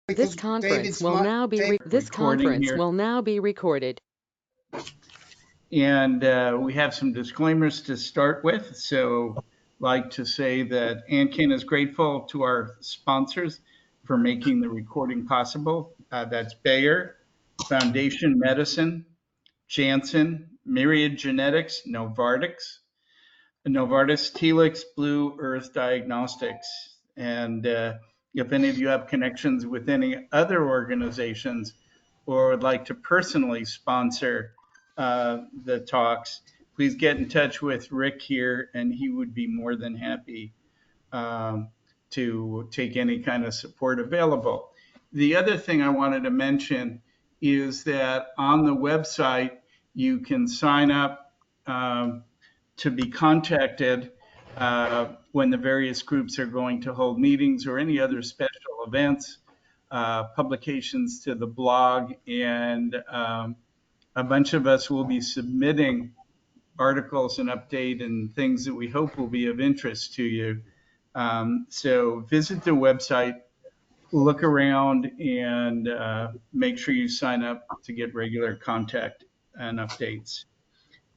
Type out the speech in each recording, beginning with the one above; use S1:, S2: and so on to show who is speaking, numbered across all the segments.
S1: This conference will now be recorded.
S2: And we have some disclaimers to start with. So I'd like to say that AnCan is grateful to our sponsors for making the recording possible. That's Bayer, Foundation Medicine, Janssen, Myriad Genetics, Novartis, Telix, Blue Earth Diagnostics. And if any of you have connections with any other organizations or would like to personally sponsor the talks, please get in touch with Rick here, and he would be more than happy to take any kind of support available. The other thing I wanted to mention is that on the website, you can sign up to be contacted when the various groups are going to hold meetings or any other special events, publications to the blog, and a bunch of us will be submitting articles and update and things that we hope will be of interest to you. So visit the website, look around, and make sure you sign up to get regular contact and updates.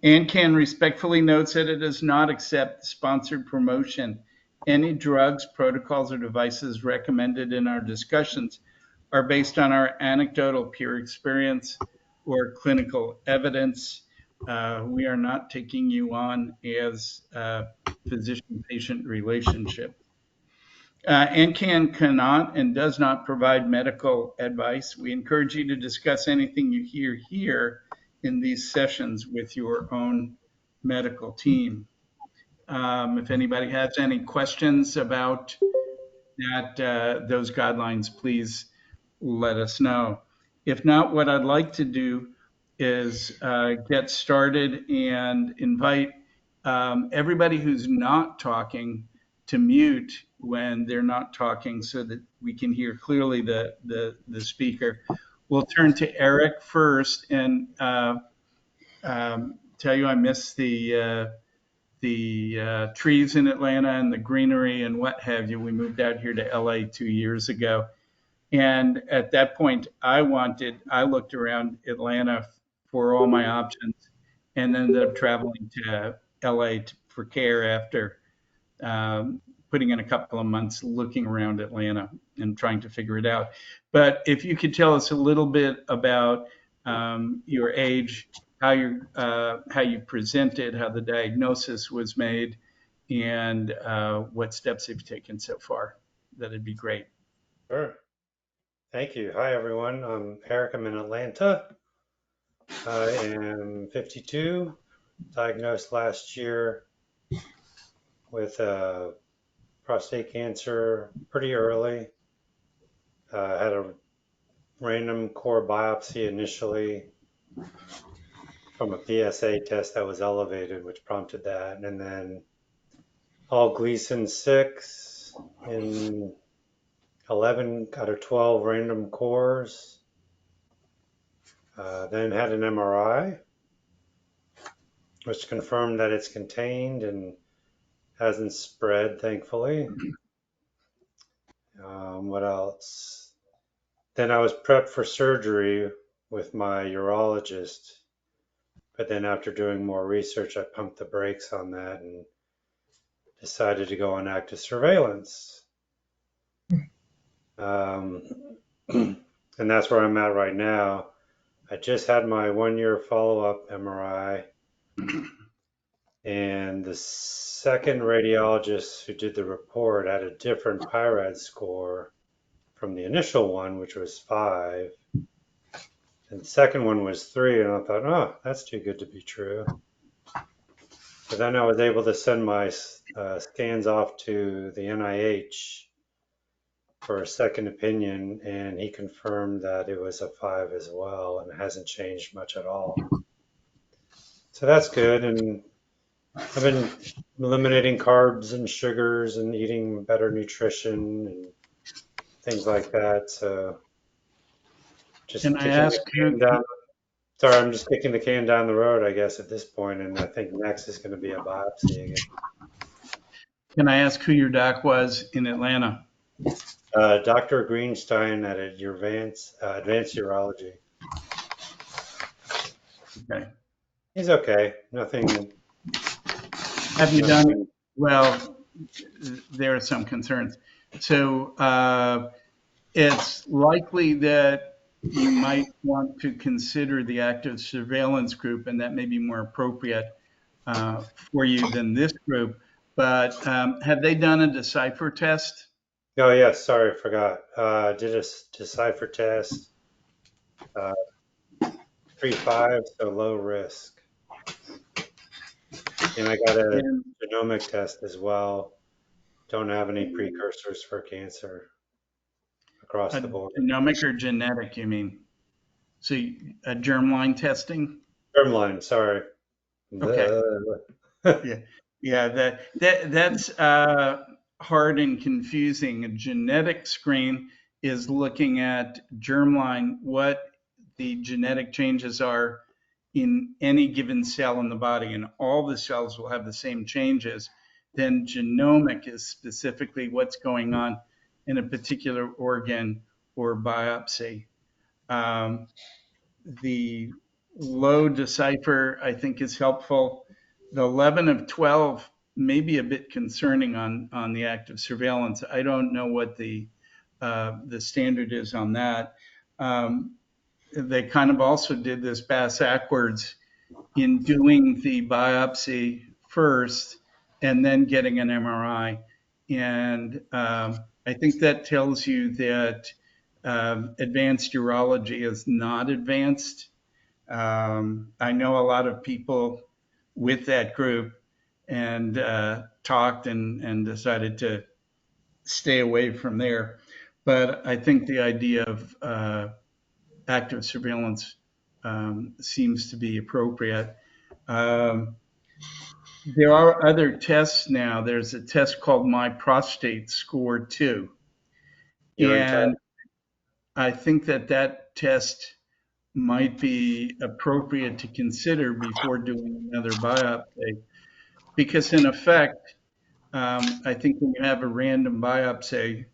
S2: AnCan respectfully notes that it does not accept sponsored promotion. Any drugs, protocols, or devices recommended in our discussions are based on our anecdotal peer experience or clinical evidence. We are not taking you on as a physician-patient relationship. AnCan cannot and does not provide medical advice. We encourage you to discuss anything you hear here in these sessions with your own medical team. If anybody has any questions about that, those guidelines, please let us know. If not, what I'd like to do is get started and invite everybody who's not talking to mute when they're not talking so that we can hear clearly the speaker. We'll turn to Eric first and tell you I miss the trees in Atlanta and the greenery and what have you. We moved out here to LA 2 years ago. And at that point, I looked around Atlanta for all my options and ended up traveling to LA for care after putting in a couple of months looking around Atlanta and trying to figure it out. But if you could tell us a little bit about your age, how you presented, how the diagnosis was made, and what steps you've taken so far, that'd be great.
S3: Sure. Thank you. Hi, everyone. I'm Eric. I'm in Atlanta. I am 52, diagnosed last year with prostate cancer pretty early. Had a random core biopsy initially from a PSA test that was elevated, which prompted that. And then all Gleason 6 in 11 out of 12 random cores. Then had an MRI, which confirmed that it's contained and hasn't spread, thankfully. What else? Then I was prepped for surgery with my urologist, but then after doing more research, I pumped the brakes on that and decided to go on active surveillance. And that's where I'm at right now. I just had my 1-year follow-up MRI, and the second radiologist who did the report had a different PIRAD score from the initial one, which was 5. And the second one was 3, and I thought, oh, that's too good to be true. But then I was able to send my scans off to the NIH for a second opinion, and he confirmed that it was a 5 as well, and it hasn't changed much at all. So that's good, and I've been eliminating carbs and sugars and eating better nutrition and things like that. So just
S2: Can I ask you?
S3: Sorry, I'm just kicking the can down the road, I guess, at this point, and I think next is going to be a biopsy again.
S2: Can I ask who your doc was in Atlanta?
S3: Dr. Greenstein at Advanced Urology.
S2: Okay.
S3: He's okay. Nothing.
S2: Have you done well? There are some concerns. So it's likely that you might want to consider the active surveillance group, and that may be more appropriate for you than this group. But have they done a decipher test?
S3: Oh, yeah, sorry, I forgot. Did a decipher test, 3.5, so low risk. And I got a
S2: And,
S3: genomic test as well. Don't have any precursors for cancer across
S2: a
S3: the board.
S2: genomic or genetic, you mean? So a germline testing?
S3: Germline, sorry.
S2: Okay. Yeah, yeah. That's hard and confusing. A genetic screen is looking at germline, what the genetic changes are in any given cell in the body, and all the cells will have the same changes. Then genomic is specifically what's going on in a particular organ or biopsy. Um, the low decipher, I think, is helpful. The 11 of 12 may be a bit concerning on the active surveillance. I don't know what the standard is on that. They kind of also did this backwards in doing the biopsy first and then getting an MRI. And I think that tells you that advanced urology is not advanced. I know a lot of people with that group and talked and decided to stay away from there. But I think the idea of active surveillance seems to be appropriate. Um, there are other tests now. There's a test called My Prostate Score 2.
S3: Urine test.
S2: And I think that test might be appropriate to consider before doing another biopsy. Because in effect, I think when you have a random biopsy,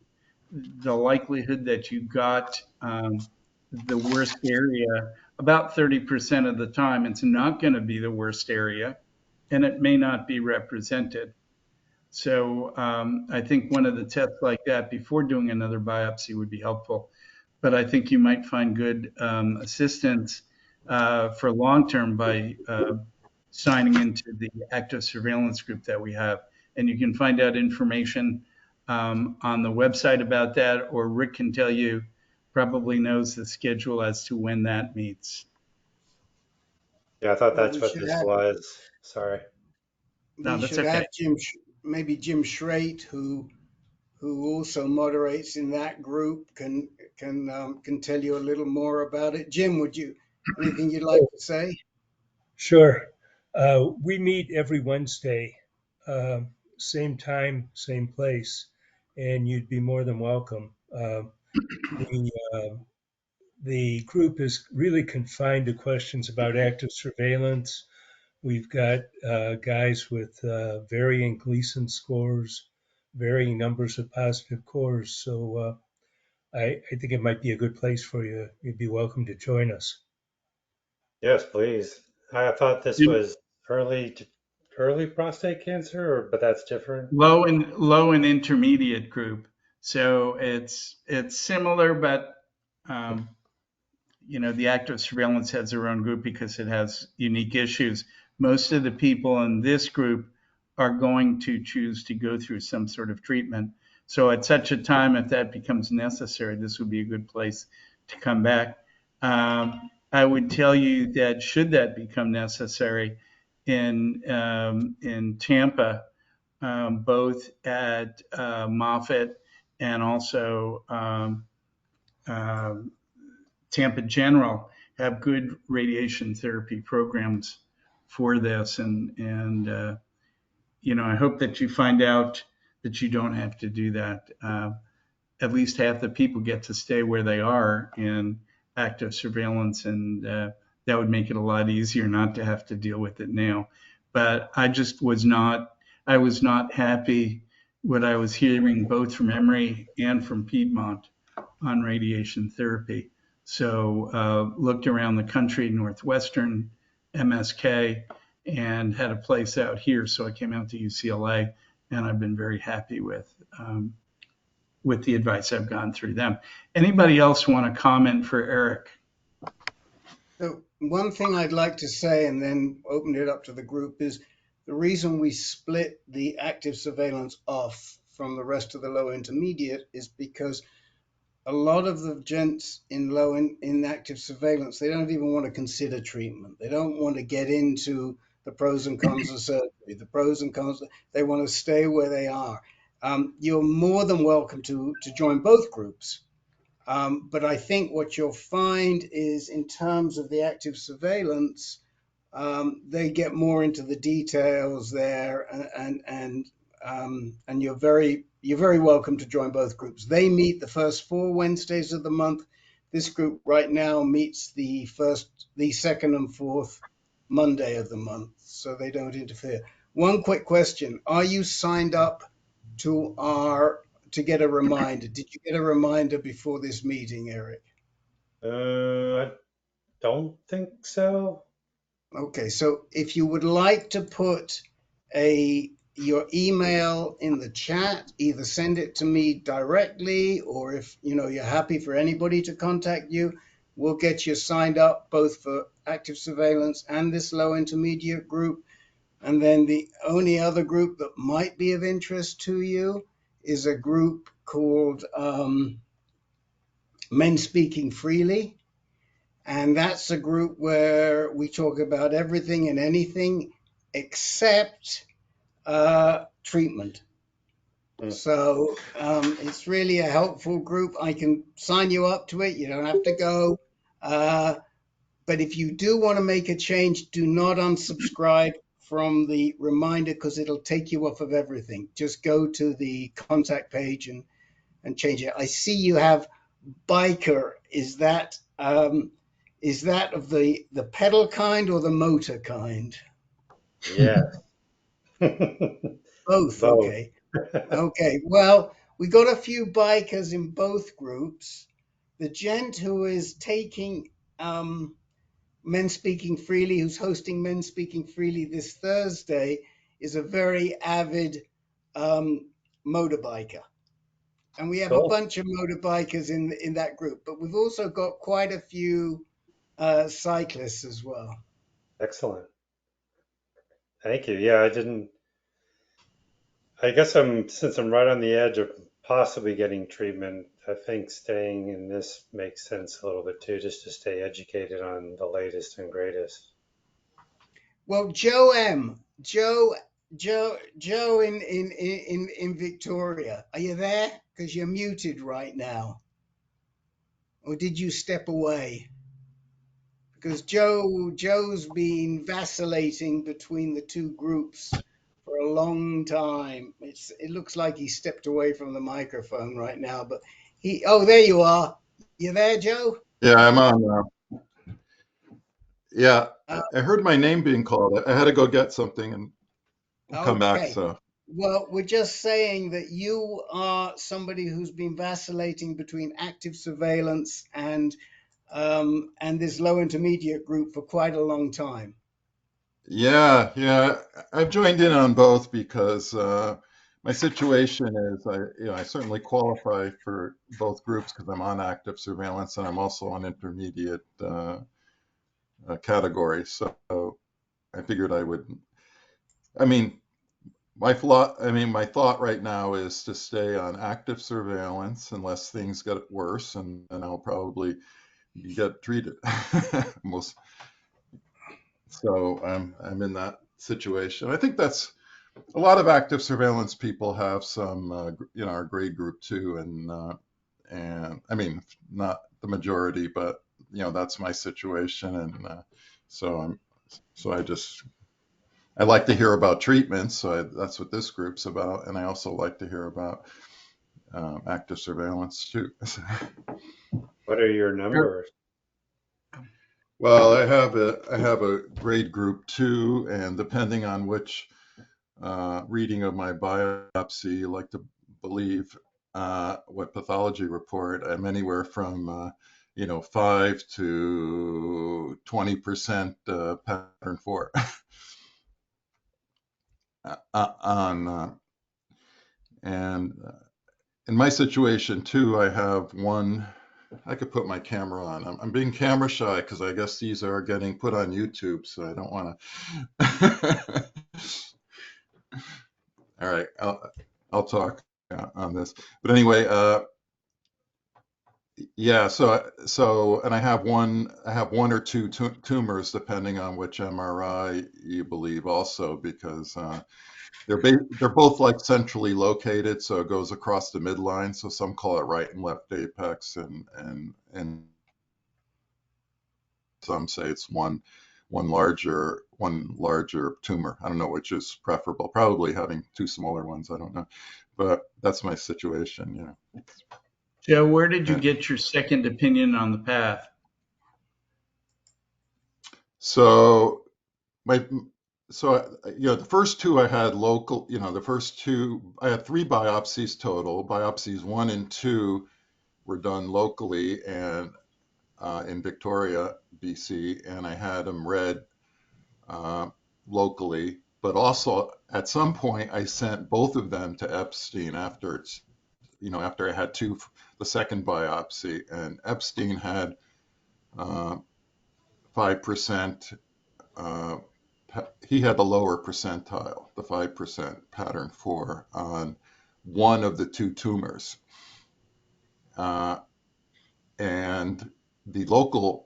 S2: the likelihood that you got the worst area, about 30% of the time, it's not going to be the worst area, and it may not be represented. So I think one of the tests like that before doing another biopsy would be helpful. But I think you might find good assistance for long term by signing into the active surveillance group that we have. And you can find out information on the website about that, or Rick can tell you, probably knows the schedule as to when that meets.
S3: Yeah, I thought
S4: Well,
S3: that's what this was. Sorry.
S2: No,
S4: we
S2: that's
S4: should
S2: okay.
S4: have maybe Jim Schrate, who also moderates in that group, can tell you a little more about it. Jim, anything you'd like to say?
S5: Sure. We meet every Wednesday, uh, same time, same place, and you'd be more than welcome. The the group is really confined to questions about active surveillance. We've got guys with varying Gleason scores, varying numbers of positive cores. So I think it might be a good place for you. You'd be welcome to join us.
S3: Yes, please. I thought this was early prostate cancer, but that's different.
S2: Low and intermediate group. So it's similar, but um, the active surveillance has their own group because it has unique issues. Most of the people in this group are going to choose to go through some sort of treatment. So at such a time, if that becomes necessary, this would be a good place to come back. I would tell you that should that become necessary in Tampa, both at Moffitt and also Tampa General have good radiation therapy programs for this, and I hope that you find out that you don't have to do that. At least half the people get to stay where they are in active surveillance, and that would make it a lot easier not to have to deal with it now. But I was not happy what I was hearing both from Emory and from Piedmont on radiation therapy. So looked around the country, Northwestern, MSK, and had a place out here. So I came out to UCLA, and I've been very happy with the advice I've gone through them. Anybody else want to comment for Eric?
S4: So one thing I'd like to say, and then open it up to the group, is the reason we split the active surveillance off from the rest of the low intermediate is because a lot of the gents in active surveillance, they don't even want to consider treatment. They don't want to get into the pros and cons of surgery, the pros and cons. They want to stay where they are. You're more than welcome to join both groups. But I think what you'll find is, in terms of the active surveillance, they get more into the details there, and you're very welcome to join both groups. They meet the first 4 Wednesdays of the month. This group right now meets the second and fourth Monday of the month, so they don't interfere. One quick question: are you signed up to get a reminder? Did you get a reminder before this meeting, Eric?
S3: I don't think so.
S4: Okay, so if you would like to put your email in the chat, either send it to me directly, or if you're happy for anybody to contact you, we'll get you signed up both for active surveillance and this low intermediate group. And then the only other group that might be of interest to you is a group called Men Speaking Freely. And that's a group where we talk about everything and anything except treatment. So it's really a helpful group. I can sign you up to it. You don't have to go. But if you do want to make a change, do not unsubscribe from the reminder, because it'll take you off of everything. Just go to the contact page and change it. I see you have biker. Is that of the pedal kind or the motor kind?
S3: Yeah.
S4: Both. Okay. Okay. Well, we got a few bikers in both groups. The gent who is taking Men Speaking Freely, who's hosting Men Speaking Freely this Thursday, is a very avid motorbiker. And we have a bunch of motorbikers in that group, but we've also got quite a few cyclists as well.
S3: Excellent. Thank you. Yeah, I guess since I'm right on the edge of possibly getting treatment, I think staying in this makes sense a little bit too, just to stay educated on the latest and greatest.
S4: Well, Joe in Victoria, are you there? Because you're muted right now. Or did you step away? Because Joe's been vacillating between the two groups for a long time. It looks like he stepped away from the microphone right now, but there you are. You there, Joe?
S6: Yeah, I'm on now. Yeah, I heard my name being called. I had to go get something and come back.
S4: Okay.
S6: So,
S4: Well, we're just saying that you are somebody who's been vacillating between active surveillance and this low intermediate group for quite a long time.
S6: yeah, I've joined in on both because my situation is I certainly qualify for both groups because I'm on active surveillance and I'm also on intermediate category. So I figured I would. I mean, my thought right now is to stay on active surveillance unless things get worse, and I'll probably get treated. So I'm in that situation. I think that's a lot of active surveillance people have some, our grade group too, and I mean not the majority, but that's my situation, and so I like to hear about treatments, so that's what this group's about, and I also like to hear about active surveillance too.
S3: What are your numbers?
S6: Well, I have a grade group 2, and depending on which reading of my biopsy, you like to believe what pathology report, I'm anywhere from 5 to 20% pattern 4 on and in my situation too, I have one. I could put my camera on. I'm being camera shy because I guess these are getting put on YouTube, so I don't want to. All right, I'll talk on this. But anyway, yeah. And I have one or two tumors depending on which MRI you believe, also because they're both like centrally located, so it goes across the midline. So some call it right and left apex, and some say it's one larger tumor. I don't know which is preferable. Probably having two smaller ones. I don't know, but that's my situation.
S2: Joe, where did you get your second opinion on the path?
S6: So the first two I had local. The first two I had 3 biopsies total. Biopsies 1 and 2 were done locally and in Victoria, BC, and I had them read locally. But also at some point I sent both of them to Epstein after I had the second biopsy, and Epstein had 5%. He had the lower percentile, the 5% pattern 4 on one of the 2 tumors. And the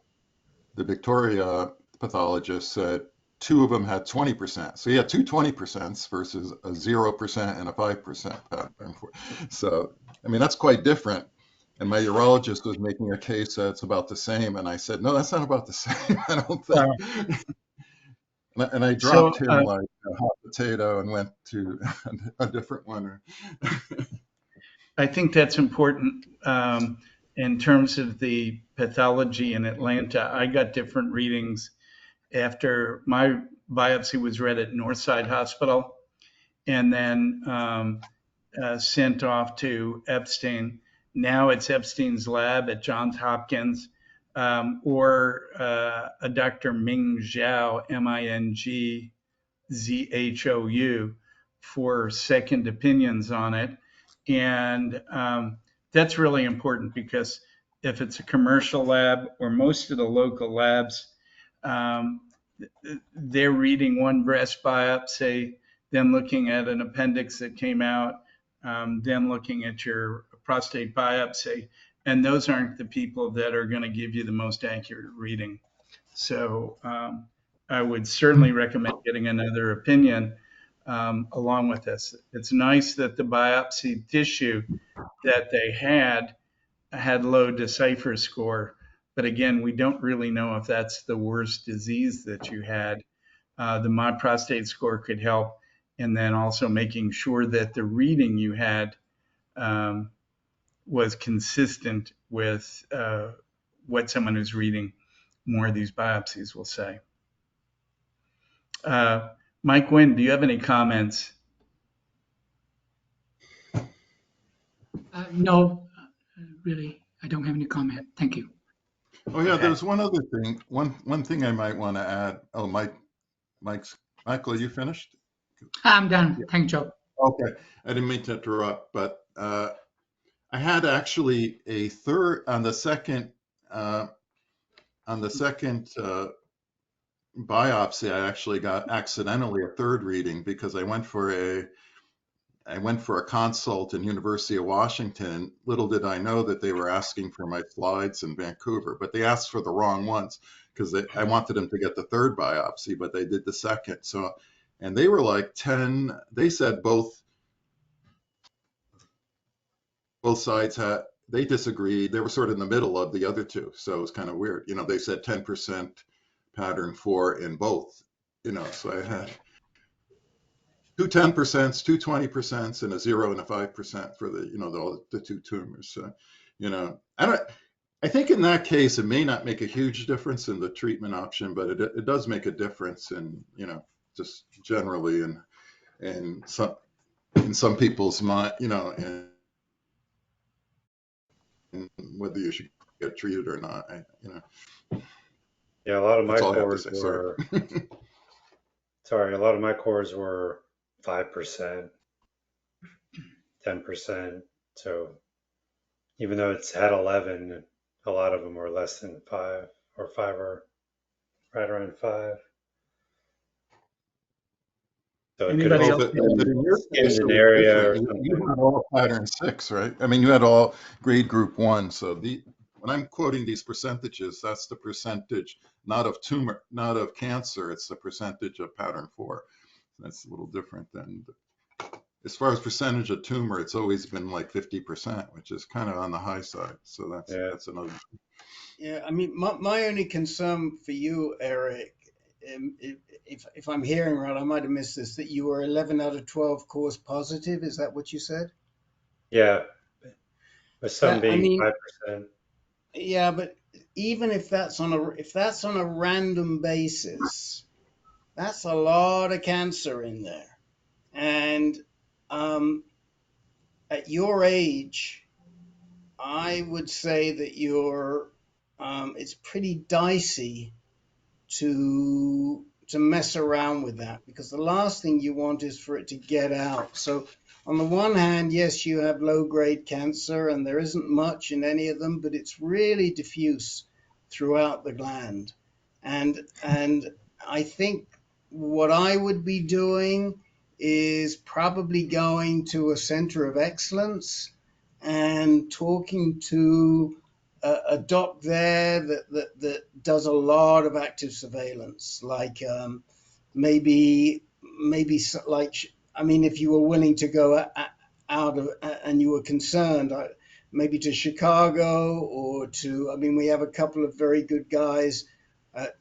S6: Victoria pathologist said 2 of them had 20%. So he had 2 20% versus a 0% and a 5% pattern 4. So, I mean, that's quite different. And my urologist was making a case that it's about the same. And I said, no, that's not about the same. I don't think. And I dropped him like a hot potato and went to a different one.
S2: I think that's important in terms of the pathology in Atlanta. I got different readings after my biopsy was read at Northside Hospital and then sent off to Epstein. Now it's Epstein's lab at Johns Hopkins, or a Dr. Ming Zhao, Mingzhou, for second opinions on it. And that's really important because if it's a commercial lab or most of the local labs, they're reading one breast biopsy, then looking at an appendix that came out, then looking at your prostate biopsy. And those aren't the people that are going to give you the most accurate reading. So I would certainly recommend getting another opinion along with this. It's nice that the biopsy tissue that they had low Decipher score. But again, we don't really know if that's the worst disease that you had. The My Prostate score could help. And then also making sure that the reading you had was consistent with what someone who's reading more of these biopsies will say. Mike Wynn, do you have any comments?
S7: No, really, I don't have any comment. Thank you.
S6: Oh yeah, there's one other thing. One thing I might want to add. Oh, Michael, you finished?
S7: I'm done. Yeah. Thank you.
S6: Okay, I didn't mean to interrupt, but I had actually a third on the second biopsy. I actually got accidentally a third reading because I went for a consult in University of Washington. Little did I know that they were asking for my slides in Vancouver, but they asked for the wrong ones because I wanted them to get the third biopsy, but they did the second. So, and they were like 10. They said both sides they disagreed. They were sort of in the middle of the other two, so it was kind of weird. They said 10% pattern 4 in both. So I had 2 10%, 2 20%, and a 0 and a 5% for the 2 tumors. So, I think in that case it may not make a huge difference in the treatment option, but it does make a difference in just generally in some people's mind, and whether you should get treated or not.
S3: Yeah, a lot of my
S6: That's all I have to
S3: cores
S6: say. Sorry.
S3: were, sorry, a lot of my cores were 5%, 10%. So even though it's had 11, a lot of them were less than 5, or 5 or right around 5. So it could have
S2: Anybody
S3: just
S2: else?
S6: But in your
S3: skimmed
S6: case, it
S3: an
S6: was
S3: area or
S6: different. You
S3: something.
S6: had all pattern 6, right? I mean, you had all grade group 1. So when I'm quoting these percentages, that's the percentage, not of tumor, not of cancer. It's the percentage of pattern 4. That's a little different than, as far as percentage of tumor, it's always been like 50%, which is kind of on the high side. So that's another.
S4: Yeah, I mean, my only concern for you, Eric, if I'm hearing right, I might have missed this, that you were 11 out of 12 cause positive. Is that what you said?
S3: Yeah, with some
S4: That, I
S3: being
S4: mean,
S3: 5%.
S4: yeah, but even if that's on a random basis, that's a lot of cancer in there. And at your age, I would say that it's pretty dicey to mess around with that, because the last thing you want is for it to get out. So on the one hand, yes, you have low grade cancer and there isn't much in any of them, but it's really diffuse throughout the gland. And I think what I would be doing is probably going to a center of excellence and talking to a doc there that does a lot of active surveillance, like maybe like, I mean, if you were willing to go out of and you were concerned, maybe to Chicago or to, I mean, we have a couple of very good guys at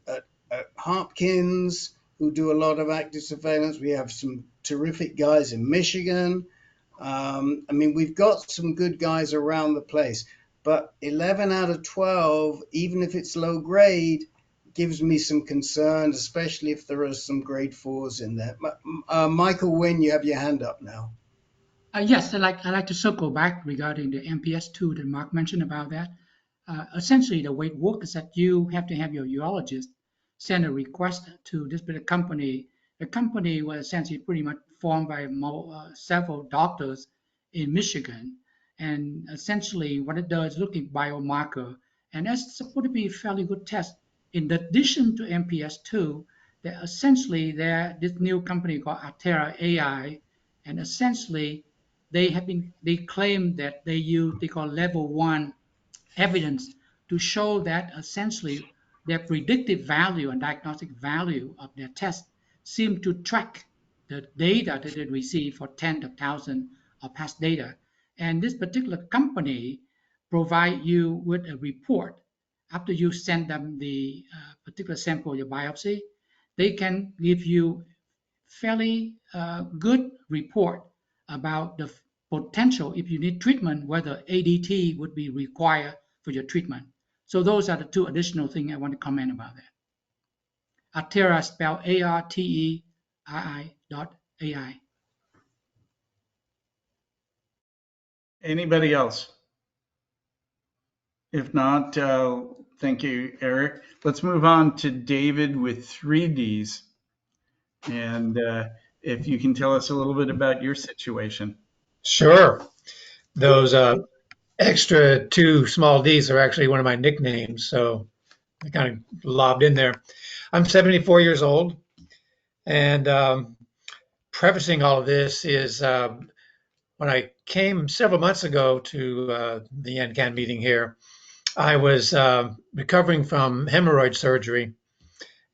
S4: Hopkins who do a lot of active surveillance. We have some terrific guys in Michigan. I mean, we've got some good guys around the place, but 11 out of 12, even if it's low grade, gives me some concern, especially if there are some grade 4s in there. Michael Wynn, you have your hand up now.
S7: Yes, I'd like to circle back regarding the MPS2 that Mark mentioned about that. Essentially, the way it works is that you have to have your urologist send a request to this particular company. The company was essentially pretty much formed by several doctors in Michigan, and essentially what it does is looking at biomarker, and that's supposed to be a fairly good test. In addition to MPS2, this new company called Altera AI, and essentially they claim that they call level 1 evidence to show that essentially their predictive value and diagnostic value of their test seem to track the data that they receive for tens of thousands of past data. And this particular company provide you with a report after you send them the particular sample, your biopsy. They can give you fairly good report about the potential, if you need treatment, whether ADT would be required for your treatment. So those are the two additional things I want to comment about that. Altera, spelled ARTERI.ai.
S2: Anybody else? If not, thank you, Eric. Let's move on to David with 3Ds. And if you can tell us a little bit about your situation.
S8: Sure. Those extra 2 small D's are actually one of my nicknames, so I kind of lobbed in there. I'm 74 years old, and prefacing all of this is when I came several months ago to the AnCan meeting here, I was recovering from hemorrhoid surgery,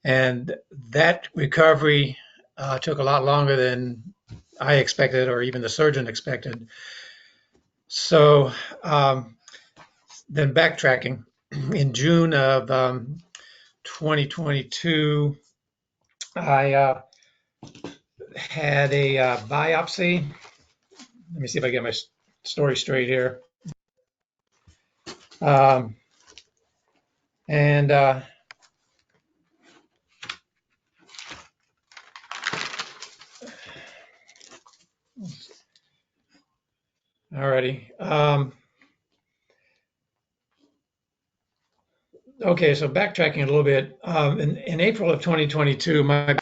S8: and that recovery took a lot longer than I expected or even the surgeon expected. So then backtracking, in June of 2022, I had a biopsy. Let me see if I get my story straight here. And Alrighty. Okay, so backtracking a little bit. In April of 2022, my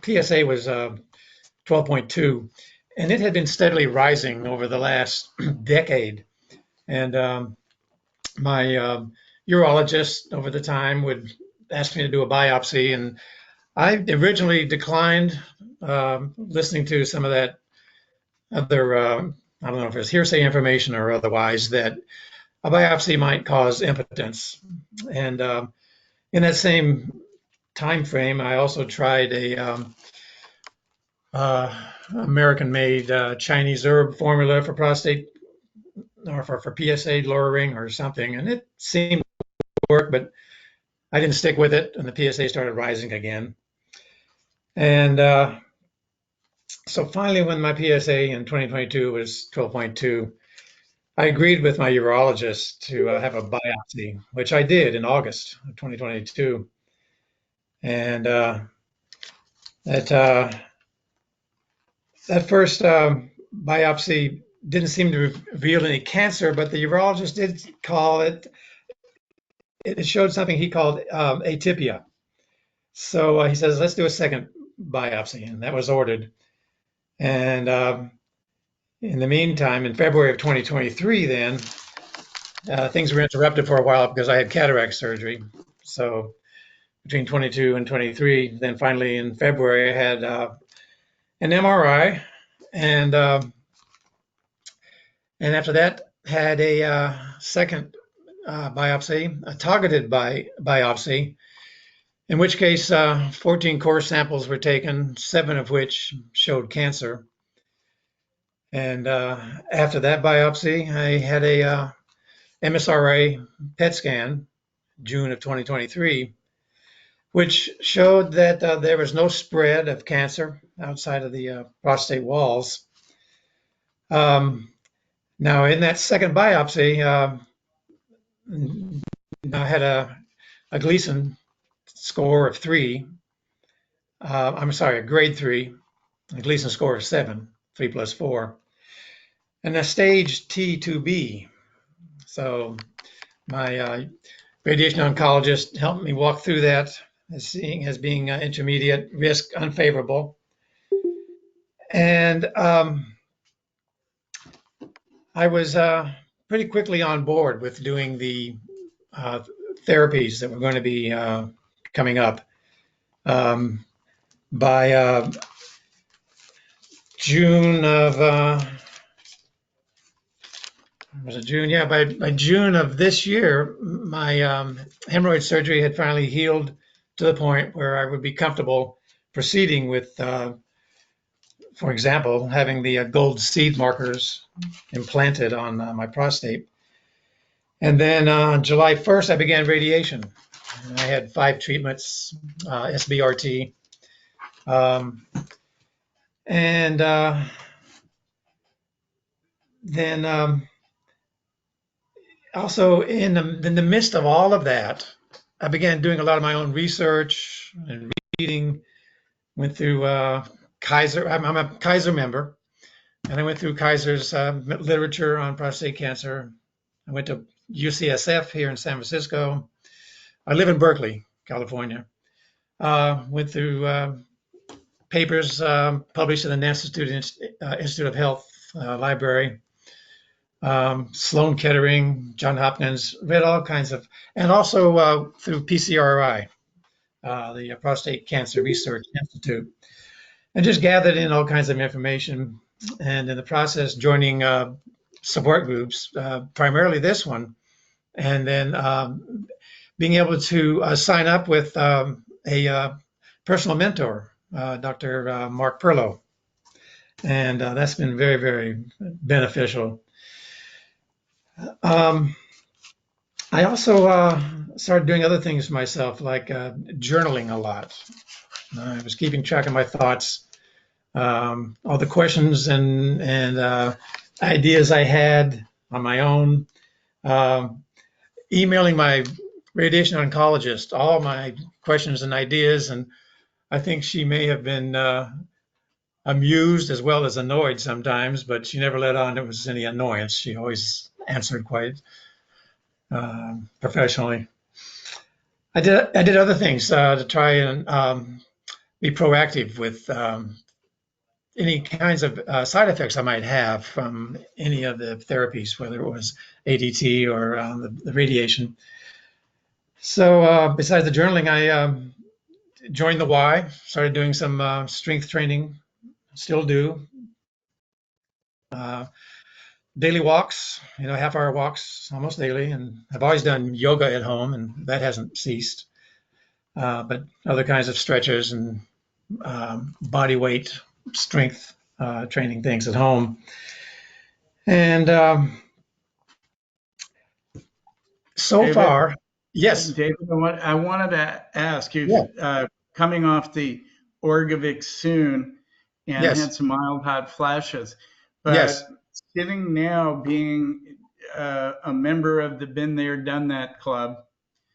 S8: PSA was 12.2, and it had been steadily rising over the last decade. And my urologist over the time would ask me to do a biopsy, and I originally declined listening to some of that other, I don't know if it's hearsay information or otherwise, that a biopsy might cause impotence. And in that same time frame, I also tried a American-made Chinese herb formula for prostate or for PSA lowering or something, and it seemed to work, but I didn't stick with it, and the PSA started rising again. And so finally, when my PSA in 2022 was 12.2, I agreed with my urologist to have a biopsy, which I did in August of 2022. And that first biopsy didn't seem to reveal any cancer, but the urologist did call it, it showed something he called atypia. So he says, let's do a second biopsy, and that was ordered. And in the meantime, in February of 2023, then things were interrupted for a while because I had cataract surgery. So between 22 and 23, then finally in February, I had an MRI, and after that, had a second biopsy, a targeted biopsy, in which case 14 core samples were taken, 7 of which showed cancer. And after that biopsy, I had a MSRA PET scan, June of 2023, which showed that there was no spread of cancer outside of the prostate walls. Now, in that second biopsy, I had a Gleason score of 3. I'm sorry, a grade 3, a Gleason score of 7, 3 plus 4, and a stage T2B. So my radiation oncologist helped me walk through that as being intermediate risk, unfavorable. And I was pretty quickly on board with doing the therapies that were going to be coming up. By June of, was it June? Yeah, by June of this year, my hemorrhoid surgery had finally healed to the point where I would be comfortable proceeding with, for example, having the gold seed markers implanted on my prostate. And then on July 1st, I began radiation. I had 5 treatments, SBRT. And then also in the midst of all of that, I began doing a lot of my own research and reading. Went through Kaiser. I'm a Kaiser member, and I went through Kaiser's literature on prostate cancer. I went to UCSF here in San Francisco. I live in Berkeley, California. Went through papers published in the NASA Institute of Health library. Sloan Kettering, John Hopkins, read all kinds of, and also through PCRI, the Prostate Cancer Research Institute, and just gathered in all kinds of information. And in the process, joining support groups, primarily this one, and then being able to sign up with a personal mentor, Dr. Mark Perlow. And that's been very, very beneficial. I also started doing other things myself, like journaling a lot. I was keeping track of my thoughts, all the questions and ideas I had on my own, emailing my radiation oncologist all my questions and ideas, and I think she may have been amused as well as annoyed sometimes, but she never let on it was any annoyance. She always answered quite professionally. I did other things to try and be proactive with any kinds of side effects I might have from any of the therapies, whether it was ADT or the radiation. So besides the journaling, I joined the Y, started doing some strength training, still do. Daily walks, half-hour walks almost daily, and I've always done yoga at home, and that hasn't ceased. But other kinds of stretches and body weight strength training things at home. And so
S2: David,
S8: far, yes.
S2: David, I wanted to ask you,
S8: Yeah.
S2: coming off the Orgovix soon and
S8: Yes.
S2: had some mild hot flashes, but
S8: Yes.
S2: sitting now being a member of the Been There, Done That club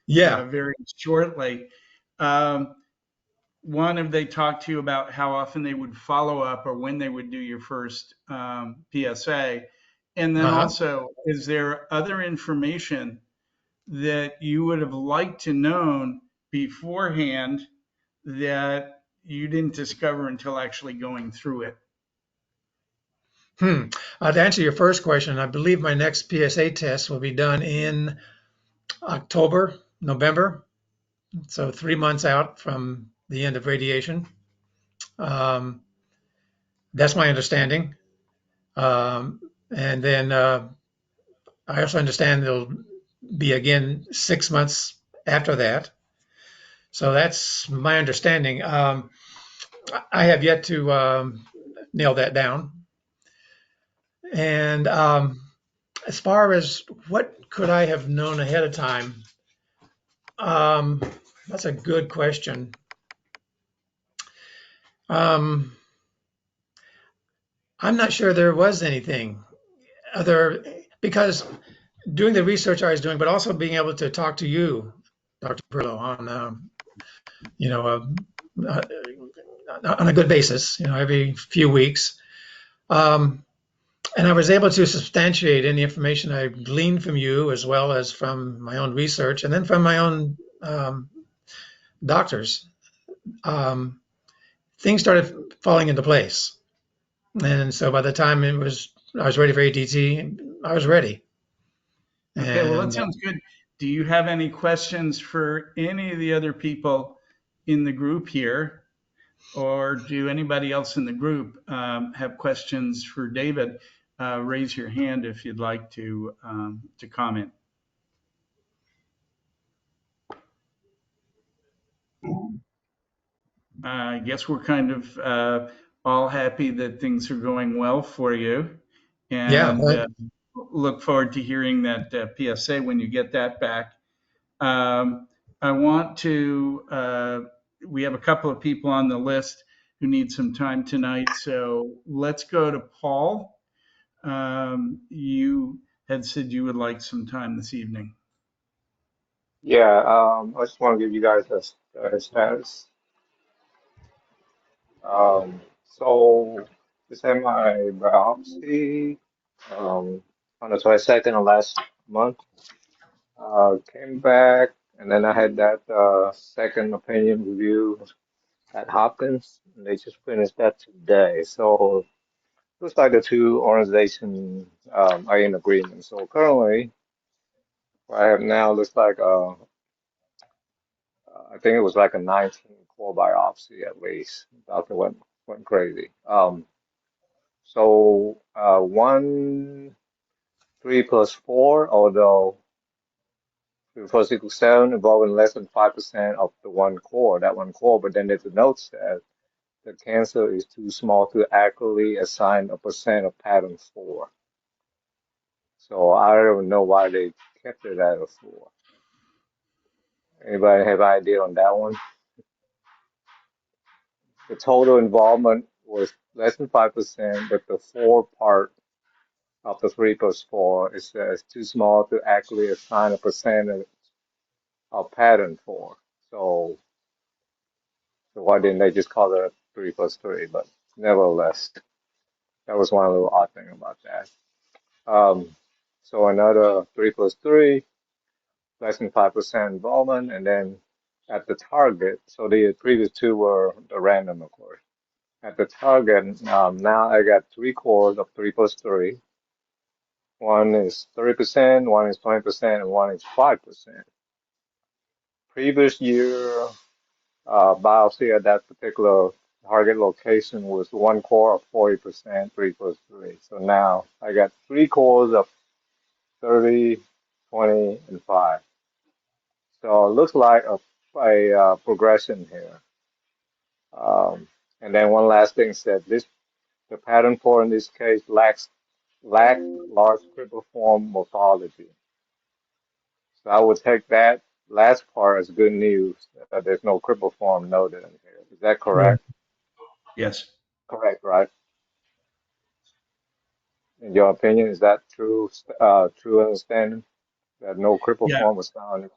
S8: Yeah.
S2: very shortly, one, have they talked to you about how often they would follow up or when they would do your first PSA? And then also, is there other information that you would have liked to known beforehand that you didn't discover until actually going through it?
S8: To answer your first question, I believe my next PSA test will be done in October, November. So 3 months out from the end of radiation. That's my understanding. And then I also understand it'll be again 6 months after that. So that's my understanding. I have yet to nail that down. And as far as what could I have known ahead of time, that's a good question. I'm not sure there was anything other, because doing the research I was doing, but also being able to talk to you, Dr. Perlo, on on a good basis, every few weeks. And I was able to substantiate any information I gleaned from you, as well as from my own research, and then from my own doctors. Things started falling into place, and so by the time I was ready for ADT, I was ready.
S2: Okay, well, that sounds good. Do you have any questions for any of the other people in the group here? Or do anybody else in the group have questions for David? Raise your hand if you'd like to comment. I guess we're kind of all happy that things are going well for you, and look forward to hearing that PSA when you get that back. I want to, we have a couple of people on the list who need some time tonight, so let's go to Paul. You had said you would like some time this evening.
S9: Yeah, I just want to give you guys a status. So just had my biopsy on the 22nd of last month. Came back, and then I had that second opinion review at Hopkins, and they just finished that today. So looks like the two organizations are in agreement. So currently, what I have now looks like I think it was like a 19 core biopsy at least. Doctor went crazy. So 1, 3 plus 4, although 3 plus equals 7, involving less than 5% of the that one core. But then there's a note says the cancer is too small to accurately assign a percent of pattern 4. So I don't know why they kept it at a 4. Anybody have idea on that one? The total involvement was less than 5%, but the 4 part of the 3 plus 4 is too small to accurately assign a percentage of pattern 4. So why didn't they just call it 3 plus 3? But nevertheless, that was one little odd thing about that. So another 3+3, less than 5% involvement, and then at the target, so the previous two were the random, of course. At the target, now I got 3 cores of 3+3. One is 30%, one is 20%, and one is 5%. Previous year, biopsy at that particular target location was 1 core of 40%, 3+3. So now I got 3 cores of 30, 20, and 5. So it looks like a progression here. And then one last thing said the pattern for in this case lack large cribriform morphology. So I would take that last part as good news. There's no cribriform noted in here. Is that correct?
S2: Yes.
S9: Correct, right? In your opinion, is that true? True understanding that no
S2: Yeah.
S9: cribriform was found?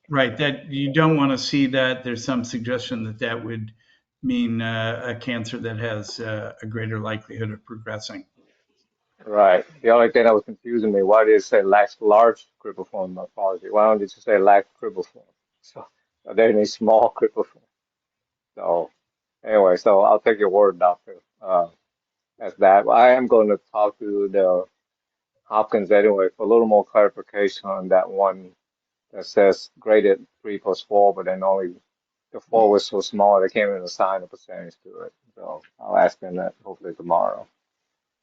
S2: Right. That you don't want to see that. There's some suggestion that that would mean a cancer that has a greater likelihood of progressing.
S9: Right. The only thing that was confusing me, why did it say lacks large cribriform morphology? Why don't you just say lack cribriform? So are there any small cribriform? So anyway, so I'll take your word, doctor, as that. I am going to talk to the Hopkins anyway for a little more clarification on that one that says graded 3+4, but then only the 4 was so small they can't even assign a percentage to it. So I'll ask them that hopefully tomorrow.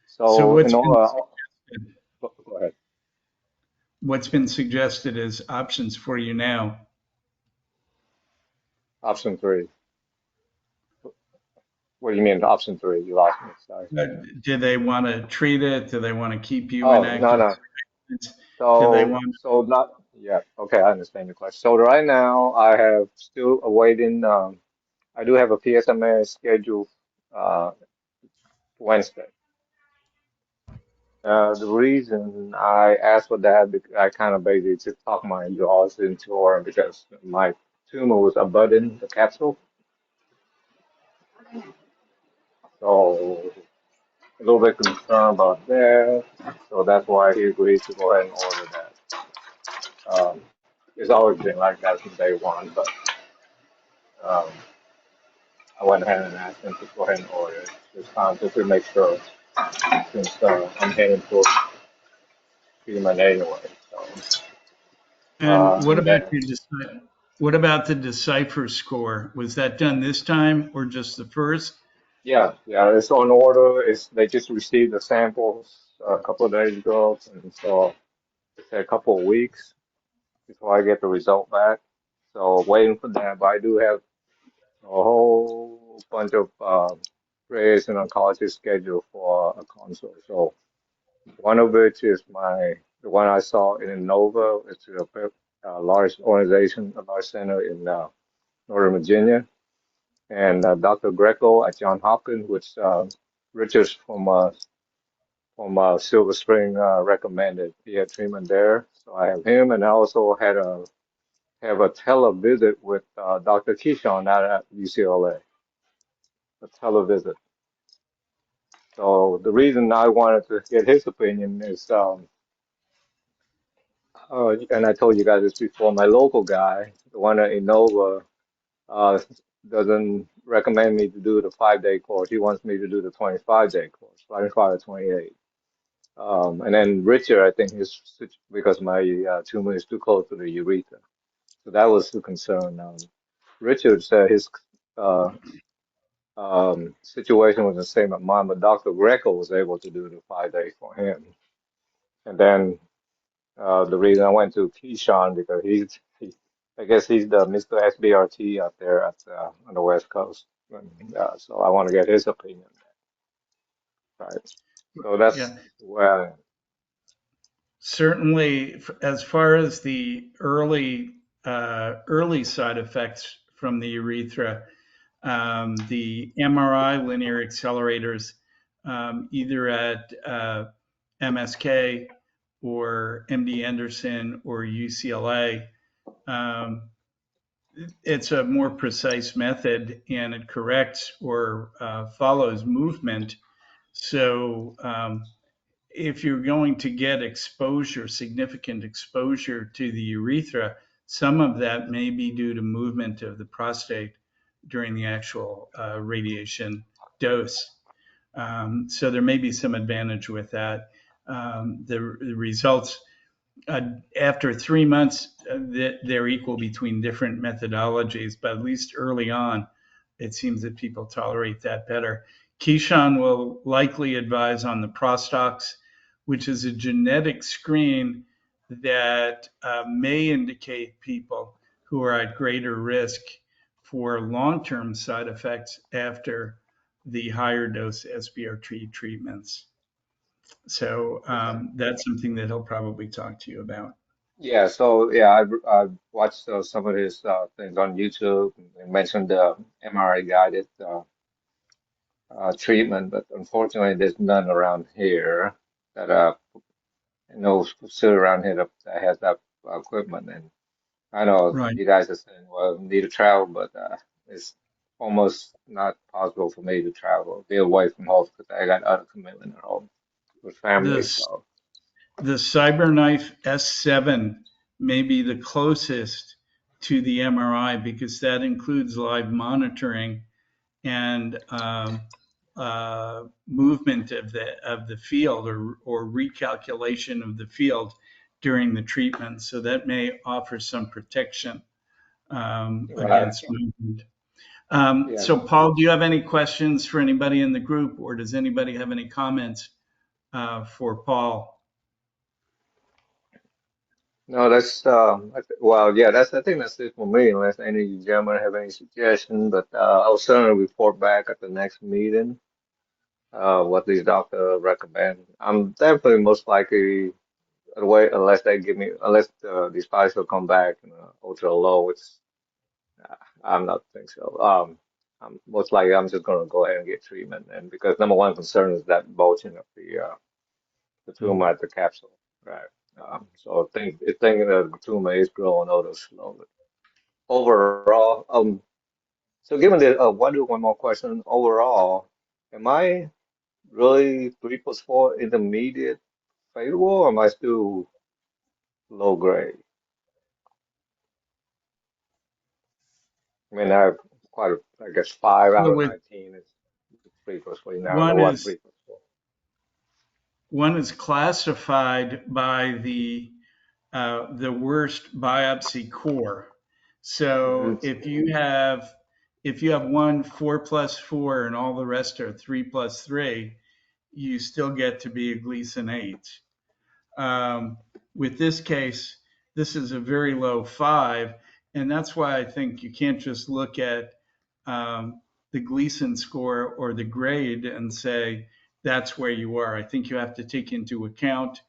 S2: So
S9: So go ahead.
S2: what's been suggested as options for you now?
S9: Option 3. What do you mean option 3? You lost me. Sorry.
S2: Do they want to treat it? Do they want to keep you
S9: Oh,
S2: in active
S9: no.
S2: surveillance? Do they
S9: So,
S2: want?
S9: so not, yeah. Okay, I understand your question. So right now I have still awaiting, I do have a PSMA scheduled, Wednesday. The reason I asked for that, because I kind of basically just talked my jaws into her because my tumor was abutting the capsule. So a little bit concerned about that. So that's why he agreed to go ahead and order that. It's always been like that from day one, but um, I went ahead and asked him to go ahead and order it this time just to make sure since I'm heading for treatment anyway. So,
S2: And what
S9: and
S2: about
S9: then,
S2: what about the Decipher score? Was that done this time or just the first?
S9: yeah, it's on order. They just received the samples a couple of days ago, and so it's a couple of weeks before I get the result back. So waiting for that, but I do have a whole bunch of radiation oncology scheduled for a consult. So one of which is the one I saw in Nova. It's a large organization, a large center in Northern Virginia, and Dr. Greco at Johns Hopkins, which Richards from Silver Spring recommended. He had treatment there, so I have him, and I also have a televisit with Dr. Kishon out at UCLA. A televisit. So the reason I wanted to get his opinion is, and I told you guys this before, my local guy, the one at Innova, uh, doesn't recommend me to do the 5-day course. He wants me to do the 25-day course, 25 to 28. And then Richard, I think, is because my tumor is too close to the urethra. So that was the concern. Richard said his uh, situation was the same as mine, but Dr. Greco was able to do the 5 days for him. And then the reason I went to Keyshawn because I guess he's the Mr. SBRT out there on the West Coast. And, so I want to get his opinion. Right. So that's
S2: Yeah,
S9: where
S2: certainly. As far as the early side effects from the urethra, the MRI linear accelerators, either at MSK or MD Anderson or UCLA, it's a more precise method and it corrects or follows movement. So if you're going to get exposure, significant exposure to the urethra, some of that may be due to movement of the prostate during the actual radiation dose. So there may be some advantage with that. The results after 3 months, they're equal between different methodologies, but at least early on, it seems that people tolerate that better. Keyshawn will likely advise on the Prostox, which is a genetic screen that may indicate people who are at greater risk for long-term side effects after the higher dose SBRT treatments. So that's something that he'll probably talk to you about.
S9: Yeah, so yeah, I watched some of his things on YouTube and mentioned the MRI guided treatment, but unfortunately, there's none around here that still around here that has that equipment. And I know
S2: Right.
S9: you guys are saying, well, need to travel, but it's almost not possible for me to travel, be away from home because I got other commitment at home with family.
S2: The,
S9: So
S2: the CyberKnife S7 may be the closest to the MRI because that includes live monitoring and movement of the field or recalculation of the field during the treatment. So that may offer some protection
S9: right,
S2: against movement.
S9: yeah.
S2: So Paul, do you have any questions for anybody in the group, or does anybody have any comments for Paul?
S9: No, that's well, yeah, that's I think that's it for me. Unless any gentlemen have any suggestions, but I'll certainly report back at the next meeting what these doctors recommend. I'm definitely most likely wait unless they give me unless these prices will come back ultra low, which I'm not think so. I'm most likely I'm just gonna go ahead and get treatment, and because number one concern is that bulging of the tumor at the capsule, right? So thinking that the tumor is growing over slowly. Overall, so given that, one do one more question. Overall, am I really 3+4 intermediate favorable, or am I still low grade? I mean, I have quite a, I guess 5 out
S2: Well,
S9: of
S2: with
S9: 19 is 3+4. Now I know
S2: one
S9: what
S2: is
S9: 3+4.
S2: one is classified by the worst biopsy core.
S9: Hmm.
S2: So if you have one 4+4 and all the rest are 3+3, you still get to be a Gleason 8. With this case, this is a very low 5, and that's why I think you can't just look at the Gleason score or the grade and say that's where you are. I think you have to take into account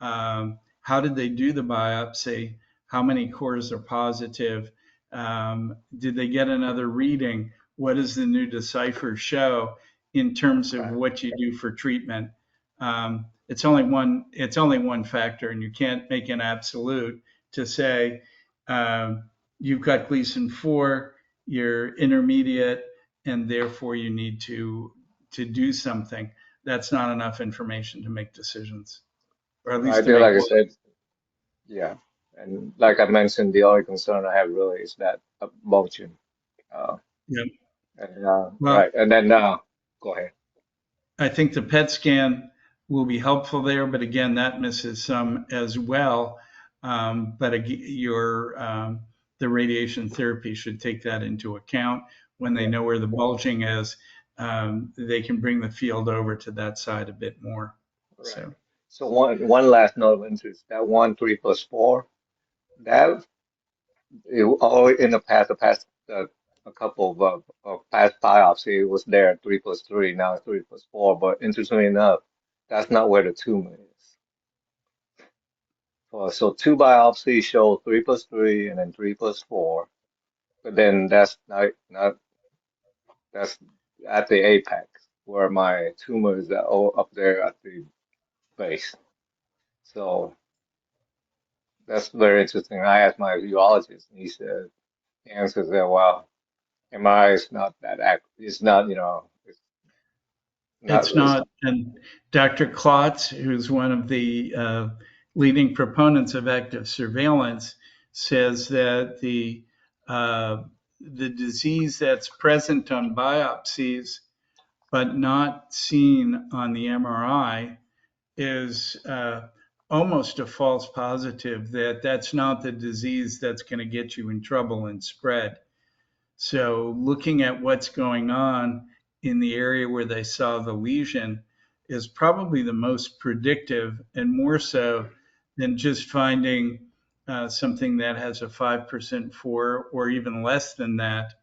S2: how did they do the biopsy? How many cores are positive? Did they get another reading? What does the new decipher show in terms of
S9: Right.
S2: what you do for treatment? It's only one. It's only one factor, and you can't make an absolute to say you've got Gleason 4, you're intermediate, and therefore you need to do something. That's not enough information to make decisions, or at
S9: I
S2: least to
S9: feel
S2: make.
S9: like I said, yeah. And like I mentioned, the only concern I have really is that bulging. Uh,
S2: Yeah.
S9: and
S2: Well,
S9: right. And then go ahead.
S2: I think the PET scan will be helpful there, but again, that misses some as well. But the radiation therapy should take that into account when they
S9: Yeah.
S2: know where the bulging is. They can bring the field over to that side a bit more.
S9: Right.
S2: So
S9: So one last note of interest, that 1 3+4, that always in the past a couple of past biopsy it was there 3+3, now it's 3+4. But interestingly enough, that's not where the tumor is. So two biopsies show 3+3 and then 3+4, but then that's not that's at the apex where my tumor is up there at the base. So that's very interesting. I asked my urologist, and he said answer that, well, MRI is not that it's not, it's not
S2: It's
S9: really
S2: not.
S9: something.
S2: And Dr. Klotz, who's one of the leading proponents of active surveillance, says that the disease that's present on biopsies but not seen on the MRI is almost a false positive, that that's not the disease that's going to get you in trouble and spread. So looking at what's going on in the area where they saw the lesion is probably the most predictive, and more so than just finding something that has a 5% for, or even less than that,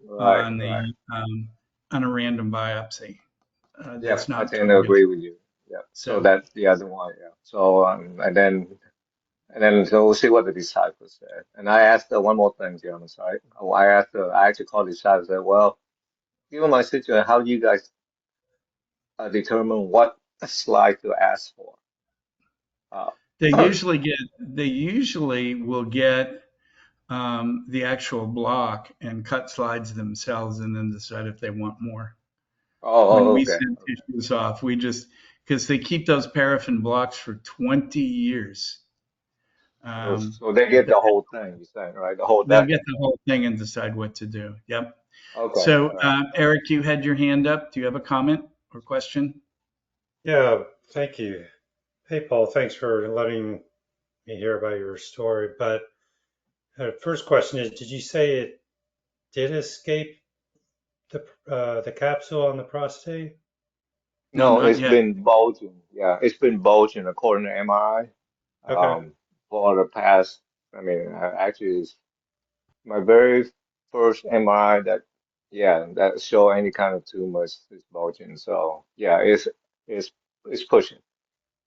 S9: Right,
S2: on
S9: right.
S2: the on a random biopsy.
S9: Yeah,
S2: That's
S9: I
S2: not
S9: tend to
S2: predictive.
S9: agree with you. Yeah. So
S2: So
S9: that's the other one. Yeah. So and then so we'll see what the disciples said. And I asked one more thing here on the side. Oh, I actually called the disciples and said, well, given my situation, how do you guys determine what slide to ask for? Uh,
S2: they usually will get the actual block and cut slides themselves and then decide if they want more. When we
S9: okay.
S2: send tissues off, we just, because they keep those paraffin blocks for 20 years.
S9: So they get the whole thing, you're saying, right? The whole
S2: They'll
S9: decade.
S2: get the whole thing and decide what to do. Yep.
S9: Okay.
S2: So,
S9: All right.
S2: Eric, you had your hand up. Do you have a comment or question?
S3: Yeah, thank you. Hey, Paul, thanks for letting me hear about your story. But first question is, did you say it did escape the capsule on the prostate?
S2: No,
S9: No,
S2: not
S9: it's
S2: yet.
S9: been bulging. Yeah, it's been bulging according to MRI.
S3: Okay.
S9: For the past, actually, it's my very first MRI that show any kind of tumors is bulging. So yeah, it's it's pushing.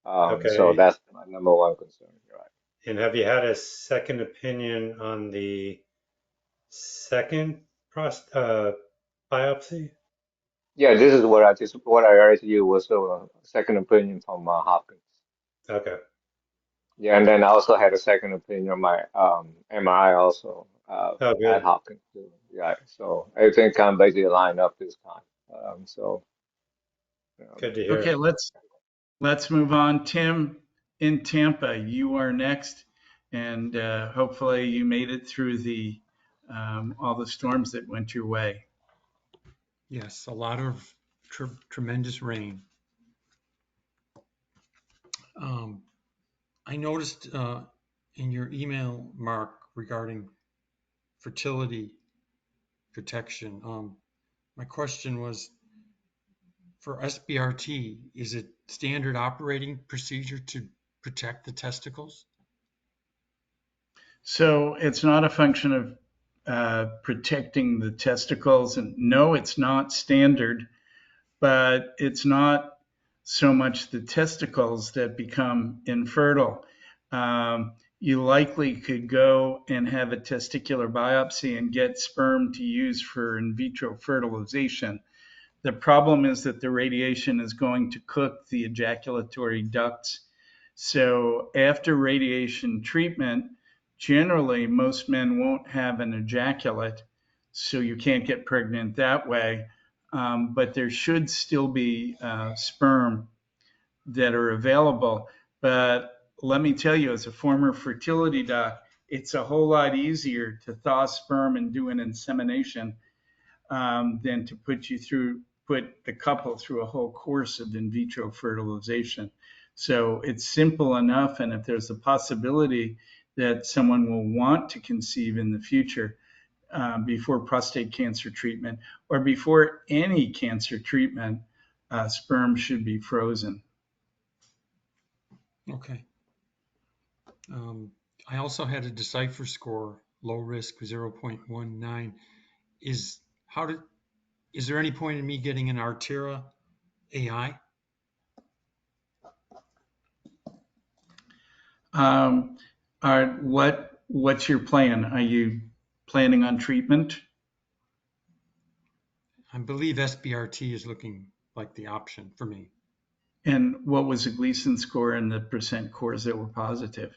S9: So
S3: Okay.
S9: that's my number one concern. Right.
S3: And have you had a second opinion on the second biopsy?
S9: Yeah, this is what I read to you was a second opinion from Hopkins.
S3: Okay.
S9: Yeah, and then I also had a second opinion on my MRI also
S3: Oh,
S9: at
S3: good.
S9: Hopkins too. Yeah, so everything kind of basically lined up this time. So
S3: Good to
S2: Okay,
S3: hear.
S2: let's move on. Tim in Tampa, you are next, and hopefully you made it through the all the storms that went your way.
S10: Yes, a lot of tremendous rain. I noticed in your email, Mark, regarding fertility protection. My question was, for SBRT, is it standard operating procedure to protect the testicles?
S2: So it's not a function of protecting the testicles, and no, it's not standard, but it's not so much the testicles that become infertile. You likely could go and have a testicular biopsy and get sperm to use for in vitro fertilization. The problem is that the radiation is going to cook the ejaculatory ducts. So after radiation treatment, generally most men won't have an ejaculate, so you can't get pregnant that way. But there should still be sperm that are available. But let me tell you, as a former fertility doc, it's a whole lot easier to thaw sperm and do an insemination than to put the couple through a whole course of in vitro fertilization. So it's simple enough, and if there's a possibility that someone will want to conceive in the future before prostate cancer treatment or before any cancer treatment, sperm should be frozen.
S10: Okay. I also had a decipher score, low risk 0.19. Is there any point in me getting an Artera AI?
S2: What's your plan? Are you planning on treatment?
S10: I believe SBRT is looking like the option for me.
S2: And what was the Gleason score and the percent cores that were positive?